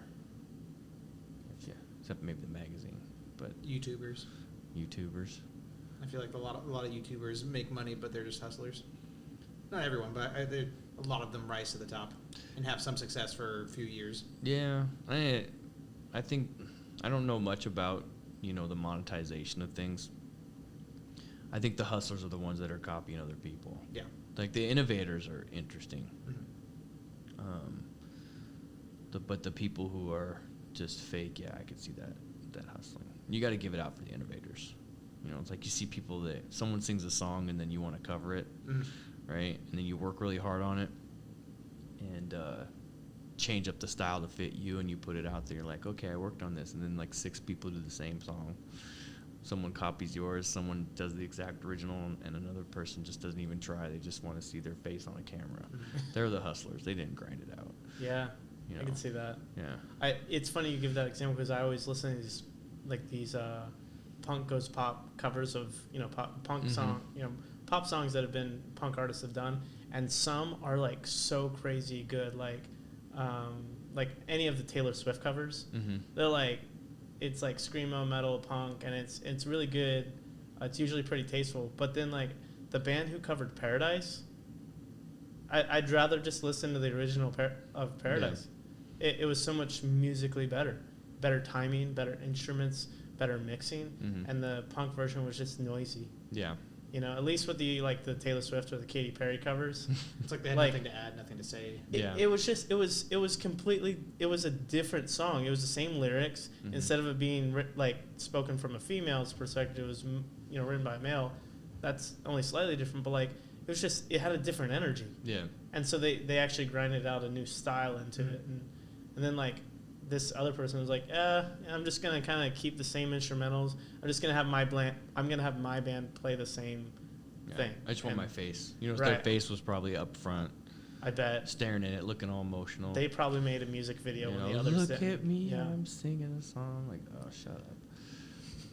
Speaker 2: Except maybe the magazine, but
Speaker 3: YouTubers. I feel like a lot of YouTubers make money, but they're just hustlers. Not everyone, but a lot of them rise to the top and have some success for a few years.
Speaker 2: Yeah, I think I don't know much about the monetization of things. I think the hustlers are the ones that are copying other people.
Speaker 3: Yeah,
Speaker 2: like the innovators are interesting.
Speaker 3: Mm-hmm.
Speaker 2: But the people who are just fake, I could see that hustling. You got to give it out for the innovators. It's like you see people that someone sings a song and then you want to cover it, right? And then you work really hard on it and change up the style to fit you, and you put it out there. You're like, okay, I worked on this, and then like 6 people do the same song. Someone copies yours, someone does the exact original, and another person just doesn't even try. They just want to see their face on a camera. They're the hustlers. They didn't grind it out.
Speaker 1: Yeah, I can see that.
Speaker 2: Yeah.
Speaker 1: It's funny you give that example because I always listen to these punk goes pop covers of punk song, pop songs that have been punk artists have done, and some are like so crazy good, like any of the Taylor Swift covers.
Speaker 2: Mm-hmm.
Speaker 1: They're like, it's like screamo metal punk, and it's really good. It's usually pretty tasteful. But then like the band who covered Paradise, I'd rather just listen to the original of Paradise. Yeah. It was so much musically better timing, better instruments, better mixing, and the punk version was just noisy.
Speaker 2: Yeah.
Speaker 1: You know, at least with the Taylor Swift or the Katy Perry covers,
Speaker 3: it's like they had nothing to add, nothing to say.
Speaker 1: It was completely, it was a different song. It was the same lyrics. Instead of it being spoken from a female's perspective, it was written by a male. That's only slightly different, but like it had a different energy.
Speaker 2: Yeah.
Speaker 1: And so they actually grinded out a new style into it, and then like this other person was like, I'm just gonna kind of keep the same instrumentals. I'm just gonna have my band play the same thing.
Speaker 2: I just want my face. You know,
Speaker 1: right.
Speaker 2: Their face was probably up front.
Speaker 1: I bet.
Speaker 2: Staring at it, looking all emotional.
Speaker 1: They probably made a music video when the others
Speaker 2: look at me,
Speaker 1: yeah.
Speaker 2: I'm singing a song. Like, oh, shut up.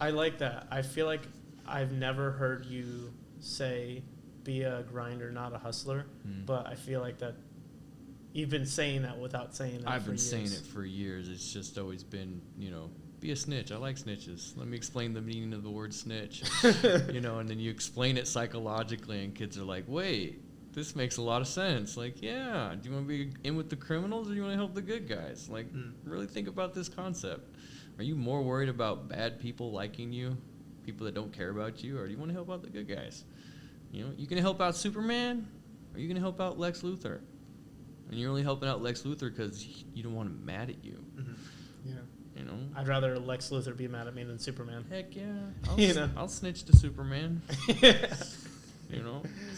Speaker 1: I like that. I feel like I've never heard you say, be a grinder, not a hustler. But I feel like that you've been saying that without saying that.
Speaker 2: I've been
Speaker 1: years.
Speaker 2: saying it for years. It's just always been, be a snitch. I like snitches. Let me explain the meaning of the word snitch. And then you explain it psychologically, and kids are like, wait, this makes a lot of sense. Like, yeah, do you want to be in with the criminals, or do you want to help the good guys? Like, really think about this concept. Are you more worried about bad people liking you, people that don't care about you, or do you want to help out the good guys? You can help out Superman, or you going to help out Lex Luthor? And you're only helping out Lex Luthor because you don't want him mad at you.
Speaker 1: Yeah.
Speaker 2: I'd
Speaker 1: rather Lex Luthor be mad at me than Superman.
Speaker 2: Heck yeah. I'll snitch to Superman. It's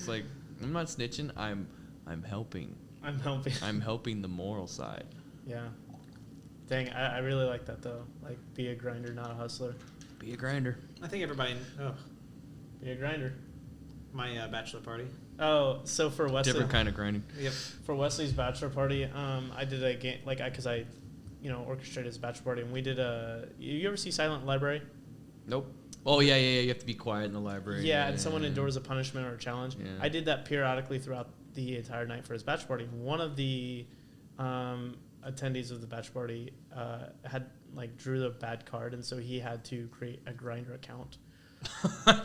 Speaker 2: like, I'm not snitching. I'm helping. I'm helping the moral side.
Speaker 1: Yeah. Dang, I really like that though. Like, be a grinder, not a hustler.
Speaker 2: Be a grinder.
Speaker 3: I think everybody.
Speaker 1: Be a grinder.
Speaker 3: My bachelor party.
Speaker 1: Oh, so for Wesley,
Speaker 2: different kind of grinding.
Speaker 3: Yep.
Speaker 1: For Wesley's bachelor party, I did a game because I orchestrated his bachelor party, and we did a. You ever see Silent Library?
Speaker 2: Nope. Oh yeah. You have to be quiet in the library.
Speaker 1: Yeah, and someone endures a punishment or a challenge.
Speaker 2: Yeah.
Speaker 1: I did that periodically throughout the entire night for his bachelor party. One of the attendees of the bachelor party had drew the bad card, and so he had to create a grinder account.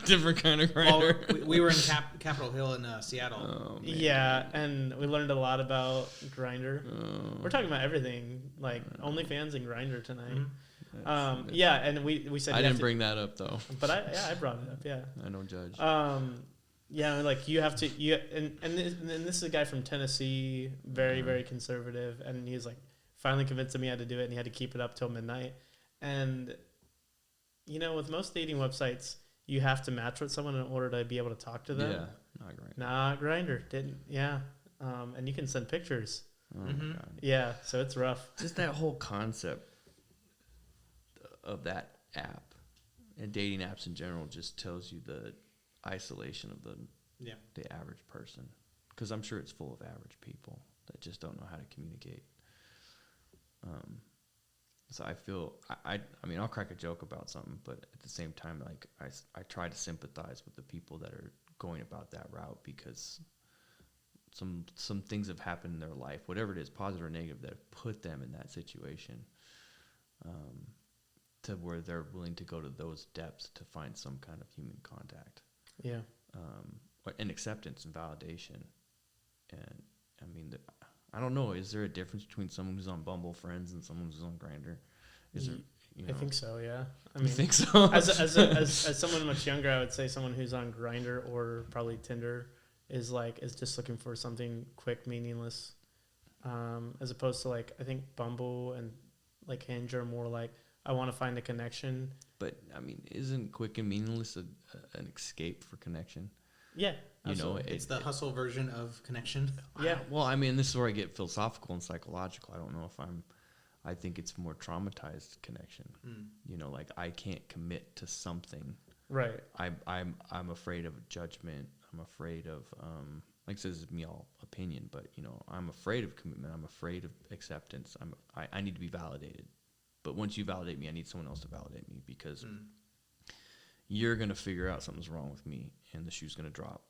Speaker 2: Different kind of grinder.
Speaker 3: Well, we were in Capitol Hill in Seattle.
Speaker 2: Oh,
Speaker 1: yeah, and we learned a lot about Grindr. We're talking about everything, like OnlyFans and Grindr tonight. Yeah, and we said
Speaker 2: I didn't bring that up though.
Speaker 1: But I brought it up. Yeah,
Speaker 2: I don't judge.
Speaker 1: Yeah, like you have to and this is a guy from Tennessee, very conservative, and he's like finally convinced him he had to do it, and he had to keep it up till midnight. And with most dating websites, you have to match with someone in order to be able to talk to them.
Speaker 2: Yeah, not Grindr.
Speaker 1: Not Grindr. Didn't. Yeah. And you can send pictures.
Speaker 2: Oh my God.
Speaker 1: Yeah, so it's rough.
Speaker 2: Just that whole concept of that app and dating apps in general just tells you the isolation of the average person. Because I'm sure it's full of average people that just don't know how to communicate. So I feel, I mean, I'll crack a joke about something, but at the same time, like, I try to sympathize with the people that are going about that route, because some things have happened in their life, whatever it is, positive or negative, that have put them in that situation, to where they're willing to go to those depths to find some kind of human contact.
Speaker 1: Yeah.
Speaker 2: And acceptance and validation. And, I mean, I don't know. Is there a difference between someone who's on Bumble Friends and someone who's on Grindr? Is there?
Speaker 1: I think so. Yeah. I mean,
Speaker 2: you think so?
Speaker 1: as someone much younger, I would say someone who's on Grindr or probably Tinder is just looking for something quick, meaningless, as opposed to I think Bumble and Hinge are more I want to find a connection.
Speaker 2: But I mean, isn't quick and meaningless an escape for connection?
Speaker 1: Yeah.
Speaker 3: It's the hustle version of connection.
Speaker 1: Yeah.
Speaker 2: Well, I mean, this is where I get philosophical and psychological. I don't know if I think it's more traumatized connection. I can't commit to something.
Speaker 1: Right.
Speaker 2: I'm afraid of judgment. I'm afraid of, this is me all opinion, but I'm afraid of commitment. I'm afraid of acceptance. I need to be validated. But once you validate me, I need someone else to validate me, because you're going to figure out something's wrong with me and the shoe's going to drop.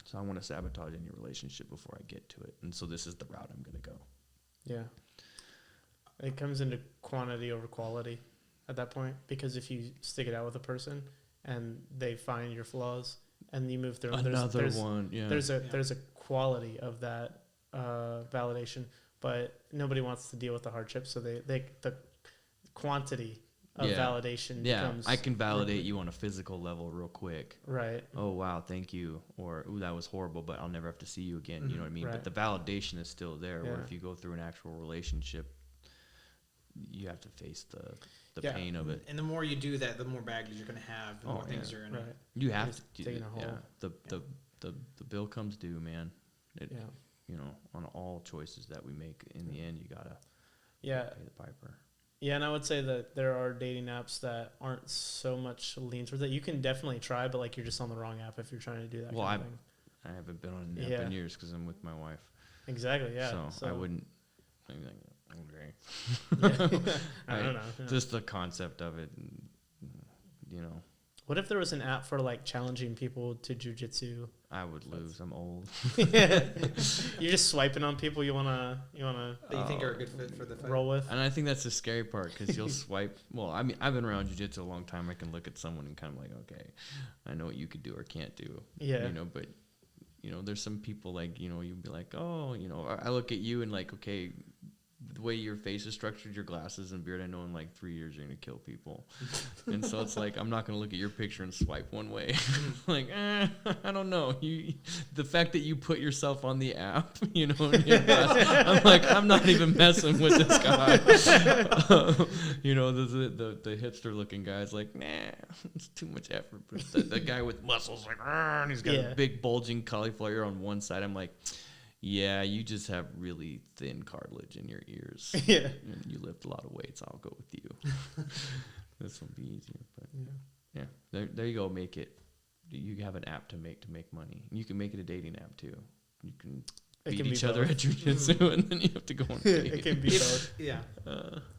Speaker 2: So I want to sabotage any relationship before I get to it. And so this is the route I'm going to go.
Speaker 1: Yeah. It comes into quantity over quality at that point, because if you stick it out with a person and they find your flaws and you move through them, there's a quality of that validation, but nobody wants to deal with the hardship, so the quantity of validation becomes...
Speaker 2: I can validate you on a physical level real quick.
Speaker 1: Right.
Speaker 2: Oh, wow, thank you. Or, ooh, that was horrible, but I'll never have to see you again. You know what I mean?
Speaker 1: Right.
Speaker 2: But the validation is still there,
Speaker 1: Yeah.
Speaker 2: where if you go through an actual relationship, you have to face the pain of it.
Speaker 3: And the more you do that, the more baggage you're going to have, the more things you're going to...
Speaker 2: You have to do
Speaker 1: taking
Speaker 2: it.
Speaker 1: a whole...
Speaker 2: The bill comes due, man.
Speaker 1: Yeah.
Speaker 2: On all choices that we make, in the end, you got to pay the piper.
Speaker 1: Yeah, and I would say that there are dating apps that aren't so much lean towards that. You can definitely try, but like you're just on the wrong app if you're trying to do that kind of thing.
Speaker 2: I haven't been on an app in years because I'm with my wife.
Speaker 1: Exactly, yeah.
Speaker 2: So I wouldn't... Okay.
Speaker 1: I don't know. Yeah.
Speaker 2: Just the concept of it,
Speaker 1: What if there was an app for like challenging people to jujitsu?
Speaker 2: I would lose. I'm old.
Speaker 1: You're just swiping on people you wanna
Speaker 3: that you think are a good fit for the fight.
Speaker 1: Roll with.
Speaker 2: And I think that's the scary part, because you'll swipe. Well, I mean, I've been around jiu-jitsu a long time. I can look at someone and kind of like, okay, I know what you could do or can't do.
Speaker 1: Yeah.
Speaker 2: But there's some people like, you'd be like, oh, I look at you and like, okay, the way your face is structured, your glasses and beard, I know in like 3 years you're going to kill people. And so it's like, I'm not going to look at your picture and swipe one way. Like, I don't know. The fact that you put yourself on the app, in your glasses, I'm like, I'm not even messing with this guy. The hipster looking guy's like, nah, it's too much effort. But the guy with muscles, like, and he's got a big bulging cauliflower on one side. I'm like, yeah, you just have really thin cartilage in your ears.
Speaker 1: Yeah.
Speaker 2: And you lift a lot of weights. I'll go with you. This will be easier. But there you go. Make it. You have an app to make money. You can make it a dating app too. You can beat each other at jujitsu, and then you have to go on a date.
Speaker 1: It can be both.
Speaker 3: Yeah.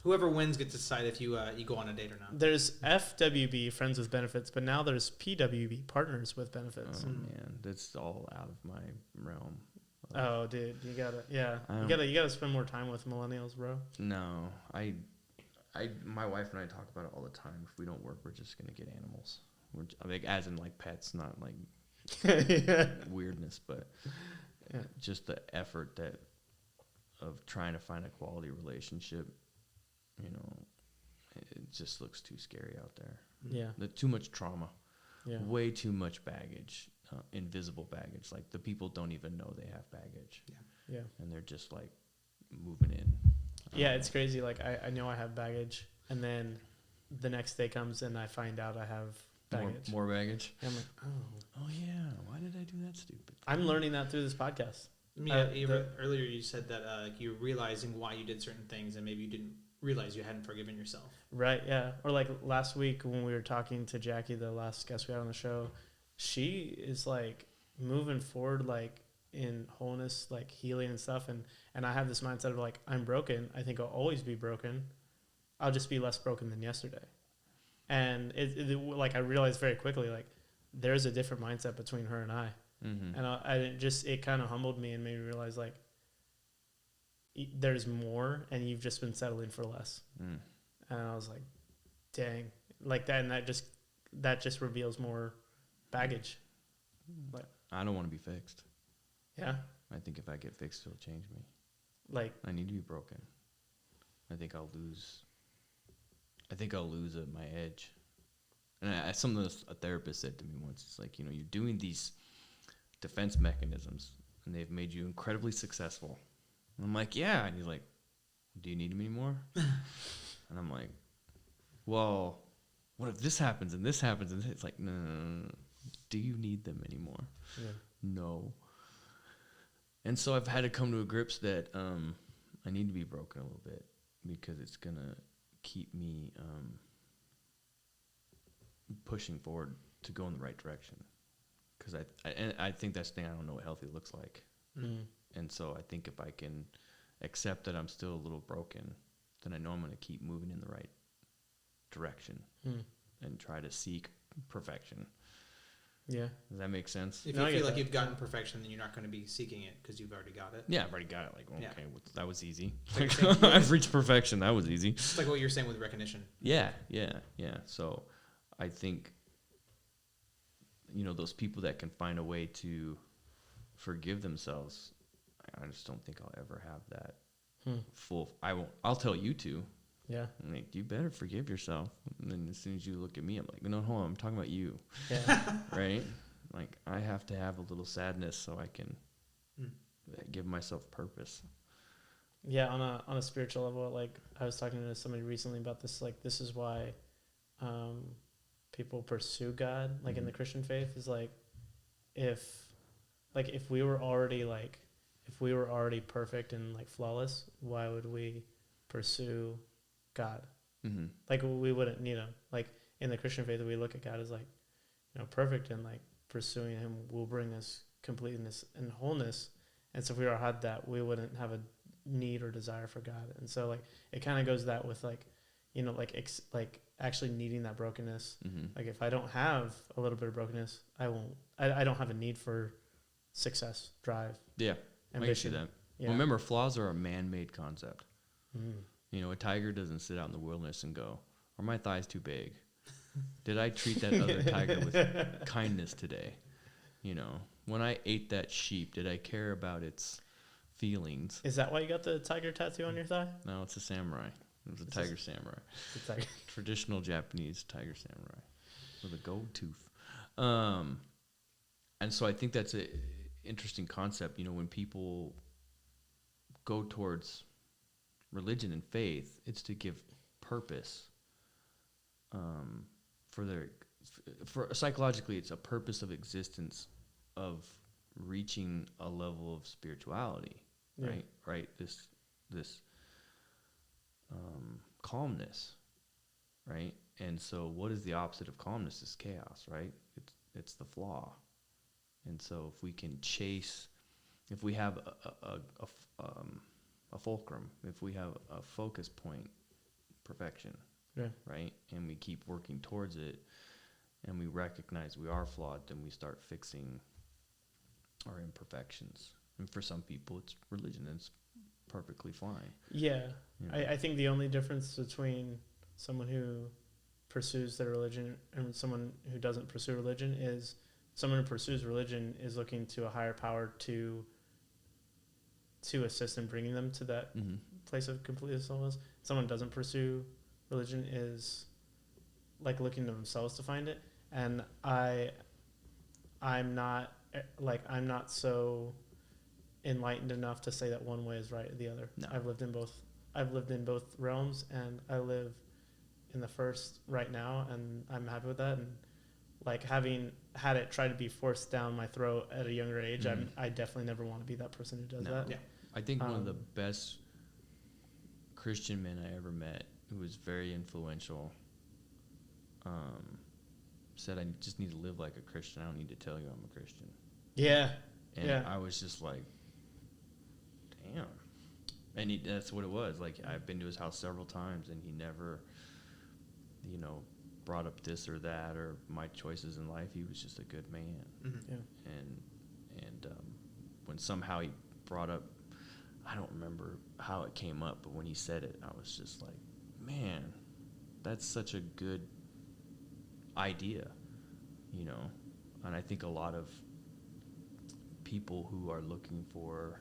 Speaker 3: Whoever wins gets to decide if you go on a date or not.
Speaker 1: There's FWB, friends with benefits, but now there's PWB, partners with benefits.
Speaker 2: Oh man, that's all out of my realm.
Speaker 1: Oh, dude, you gotta spend more time with millennials, bro.
Speaker 2: No, my wife and I talk about it all the time. If we don't work, we're just gonna get animals. As in like pets, not like weirdness, but just the effort of trying to find a quality relationship. It just looks too scary out there.
Speaker 1: Yeah,
Speaker 2: Too much trauma.
Speaker 1: Yeah,
Speaker 2: way too much baggage. Invisible baggage, like the people don't even know they have baggage.
Speaker 1: Yeah, and
Speaker 2: they're just like moving in.
Speaker 1: It's crazy. Like I know I have baggage, and then the next day comes and I find out I have baggage.
Speaker 2: More baggage.
Speaker 1: And I'm like,
Speaker 2: oh yeah, why did I do that stupid thing?
Speaker 1: I'm learning that through this podcast.
Speaker 3: Earlier you said that you're realizing why you did certain things, and maybe you didn't realize you hadn't forgiven yourself.
Speaker 1: Right. Yeah. Or like last week when we were talking to Jackie, the last guest we had on the show. She is like moving forward, like in wholeness, like healing and stuff. And I have this mindset of like, I'm broken. I think I'll always be broken. I'll just be less broken than yesterday. And it like, I realized very quickly, like there's a different mindset between her and I. Mm-hmm. And it kind of humbled me and made me realize like there's more and you've just been settling for less. And I was like, dang, like that. And that just reveals more baggage. But
Speaker 2: I don't want to be fixed.
Speaker 1: Yeah.
Speaker 2: I think if I get fixed, it'll change me.
Speaker 1: Like
Speaker 2: I need to be broken. I think I'll lose my edge. And something a therapist said to me once, it's like, you're doing these defense mechanisms and they've made you incredibly successful. And I'm like, yeah. And he's like, do you need them anymore? And I'm like, well, what if this happens and this happens? And it's like, no. Do you need them anymore?
Speaker 1: Yeah.
Speaker 2: No. And so I've had to come to grips that I need to be broken a little bit because it's going to keep me pushing forward to go in the right direction. Because I think that's the thing. I don't know what healthy looks like.
Speaker 1: Mm.
Speaker 2: And so I think if I can accept that I'm still a little broken, then I know I'm going to keep moving in the right direction and try to seek perfection.
Speaker 1: Yeah.
Speaker 2: Does that make sense?
Speaker 3: If
Speaker 1: No, I
Speaker 3: you
Speaker 1: get
Speaker 3: feel like
Speaker 1: that.
Speaker 3: you've gotten perfection, then you're not going to be seeking it because you've already got it.
Speaker 2: Yeah, I've already got it. Like, okay,
Speaker 3: Yeah.
Speaker 2: that was easy.
Speaker 3: Like you're saying,
Speaker 2: I've reached perfection. That was easy.
Speaker 3: It's like what you're saying with recognition.
Speaker 2: Yeah. So I think, those people that can find a way to forgive themselves, I just don't think I'll ever have that full. I'll tell you to.
Speaker 1: Yeah.
Speaker 2: I'm like, you better forgive yourself. And then as soon as you look at me, I'm like, no, hold on, I'm talking about you.
Speaker 1: Yeah.
Speaker 2: Right? Like, I have to have a little sadness so I can give myself purpose.
Speaker 1: Yeah, on a spiritual level, like I was talking to somebody recently about this. Like, this is why people pursue God, like in the Christian faith, is like if we were already perfect and like flawless, why would we pursue God?
Speaker 2: Mm-hmm.
Speaker 1: Like, we wouldn't need him. Like, in the Christian faith, we look at God as like, perfect, and like pursuing him will bring us completeness and wholeness. And so if we already had that, we wouldn't have a need or desire for God. And so like it kind of goes that with like, like actually needing that brokenness.
Speaker 2: Mm-hmm.
Speaker 1: Like, if I don't have a little bit of brokenness, I don't have a need for success, drive,
Speaker 2: Yeah,
Speaker 1: ambition.
Speaker 2: I can see that.
Speaker 1: Yeah.
Speaker 2: Well, remember, flaws are a man-made concept.
Speaker 1: Mm.
Speaker 2: A tiger doesn't sit out in the wilderness and go, are my thighs too big? Did I treat that other tiger with kindness today? When I ate that sheep, did I care about its feelings?
Speaker 1: Is that why you got the tiger tattoo on your thigh?
Speaker 2: No, it's a samurai. It was a tiger samurai.
Speaker 1: It's like
Speaker 2: Traditional Japanese tiger samurai with a gold tooth. And so I think that's an interesting concept. When people go towards religion and faith, it's to give purpose for psychologically, it's a purpose of existence, of reaching a level of spirituality, right? This calmness, right? And so what is the opposite of calmness? Is chaos, right? It's the flaw. And so if we can if we have a fulcrum, if we have a focus point, perfection, right? And we keep working towards it, and we recognize we are flawed, then we start fixing our imperfections. And for some people, it's religion, and it's perfectly fine.
Speaker 1: Yeah. I think the only difference between someone who pursues their religion and someone who doesn't pursue religion is someone who pursues religion is looking to a higher power to assist in bringing them to that place of complete wholeness. Someone who doesn't pursue religion is like looking to themselves to find it. And I'm not so enlightened enough to say that one way is right or the other.
Speaker 2: No.
Speaker 1: I've lived in both realms, and I live in the first right now, and I'm happy with that. And like, having had it try to be forced down my throat at a younger age, I definitely never want to be that person who does that.
Speaker 3: Yeah.
Speaker 2: I think one of the best Christian men I ever met, who was very influential, said, I just need to live like a Christian. I don't need to tell you I'm a Christian.
Speaker 1: Yeah.
Speaker 2: And I was just like, damn. And that's what it was. Like, I've been to his house several times, and he never, brought up this or that or my choices in life. He was just a good man.
Speaker 1: Yeah.
Speaker 2: And when somehow he brought up, I don't remember how it came up, but when he said it, I was just like, man, that's such a good idea, And I think a lot of people who are looking for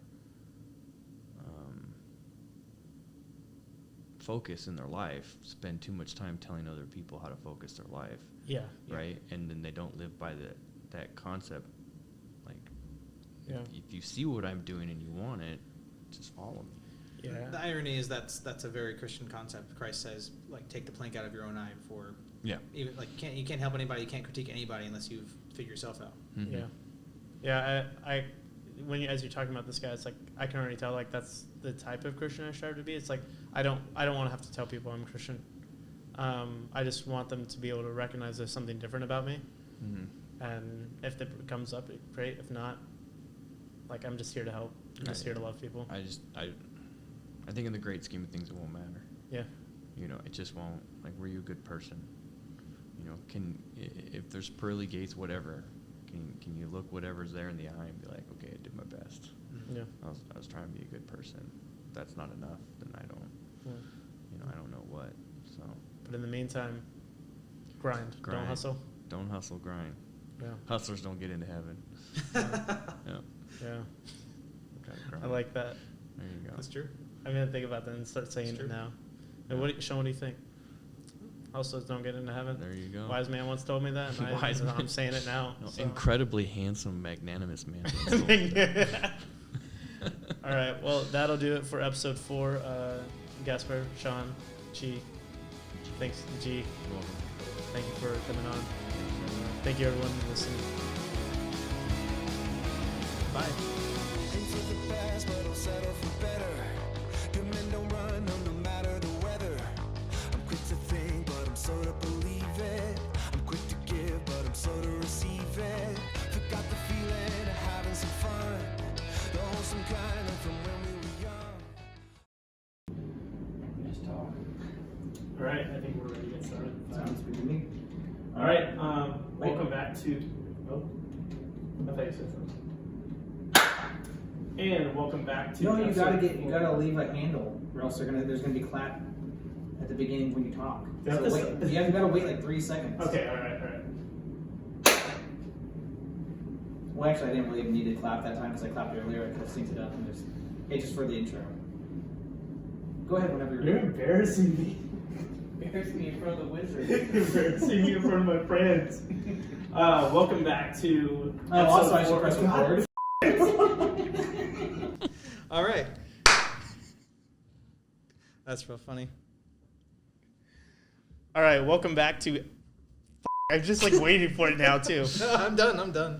Speaker 2: focus in their life spend too much time telling other people how to focus their life.
Speaker 1: Yeah.
Speaker 2: Right? And then they don't live by that concept. Like, if you see what I'm doing and you want it, just follow me.
Speaker 3: Yeah. The irony is that's a very Christian concept. Christ says, like, take the plank out of your own eye before.
Speaker 2: Yeah.
Speaker 3: Even like you can't help anybody. You can't critique anybody unless you've figured yourself out.
Speaker 2: Mm-hmm.
Speaker 1: Yeah. Yeah. I as you're talking about this guy, it's like I can already tell, like, that's the type of Christian I strive to be. It's like I don't want to have to tell people I'm Christian. I just want them to be able to recognize there's something different about me.
Speaker 2: Mm-hmm.
Speaker 1: And if it comes up, great. If not, like, I'm just here to help. I'm just here to love people.
Speaker 2: I think in the great scheme of things, it won't matter.
Speaker 1: Yeah.
Speaker 2: It just won't. Like, were you a good person? If there's pearly gates, whatever, can you look whatever's there in the eye and be like, okay, I did my best.
Speaker 1: Yeah.
Speaker 2: I was trying to be a good person. If that's not enough, then I don't.
Speaker 1: Yeah.
Speaker 2: I don't know what. So.
Speaker 1: But in the meantime, grind. Don't hustle.
Speaker 2: Don't hustle, grind.
Speaker 1: Yeah.
Speaker 2: Hustlers don't get into heaven. Yeah.
Speaker 1: Yeah.
Speaker 2: Okay,
Speaker 1: I like that.
Speaker 2: There you go.
Speaker 3: That's true.
Speaker 1: I'm gonna think about that and start saying it now. And Sean, what do you think? Hustlers don't get into heaven.
Speaker 2: There you go.
Speaker 1: Wise man once told me that. And I'm saying it now.
Speaker 2: No,
Speaker 1: so.
Speaker 2: incredibly handsome, magnanimous man.
Speaker 1: All right. Well, that'll do it for episode 4. Gaspaire, Shawn, G. Thanks, G.
Speaker 2: You're welcome.
Speaker 1: Thank you for coming on. Thank you, everyone, for listening. Bye.
Speaker 4: Things of the past, but I'll settle for better. Good men don't run, no matter the weather. I'm quick to think, but I'm slow to believe it. I'm quick to give, but I'm slow to receive it. Forgot the feeling of having some fun. The wholesome kind of from when we were young.
Speaker 5: Just talk.
Speaker 1: All right. I think we're ready to get started.
Speaker 5: Sounds good to me.
Speaker 1: All right. Welcome back to. Oh, I thought you said something. And welcome back to.
Speaker 5: No, you gotta leave a handle, or else there's gonna be clap at the beginning when you talk. So you gotta wait like 3 seconds.
Speaker 1: Okay. All right.
Speaker 5: Well, actually, I didn't really even need to clap that time because I clapped earlier. I could have synced it up and just for the intro. Go ahead whenever you're
Speaker 1: You're
Speaker 5: ready.
Speaker 1: embarrassing me.
Speaker 5: Embarrassing me in front of the wizard.
Speaker 1: Embarrassing me in front of my friends. Welcome back to.
Speaker 5: Also, I should press record.
Speaker 3: All right. That's real funny.
Speaker 1: All right. Welcome back to. I'm just like waiting for it now too.
Speaker 3: No, I'm done.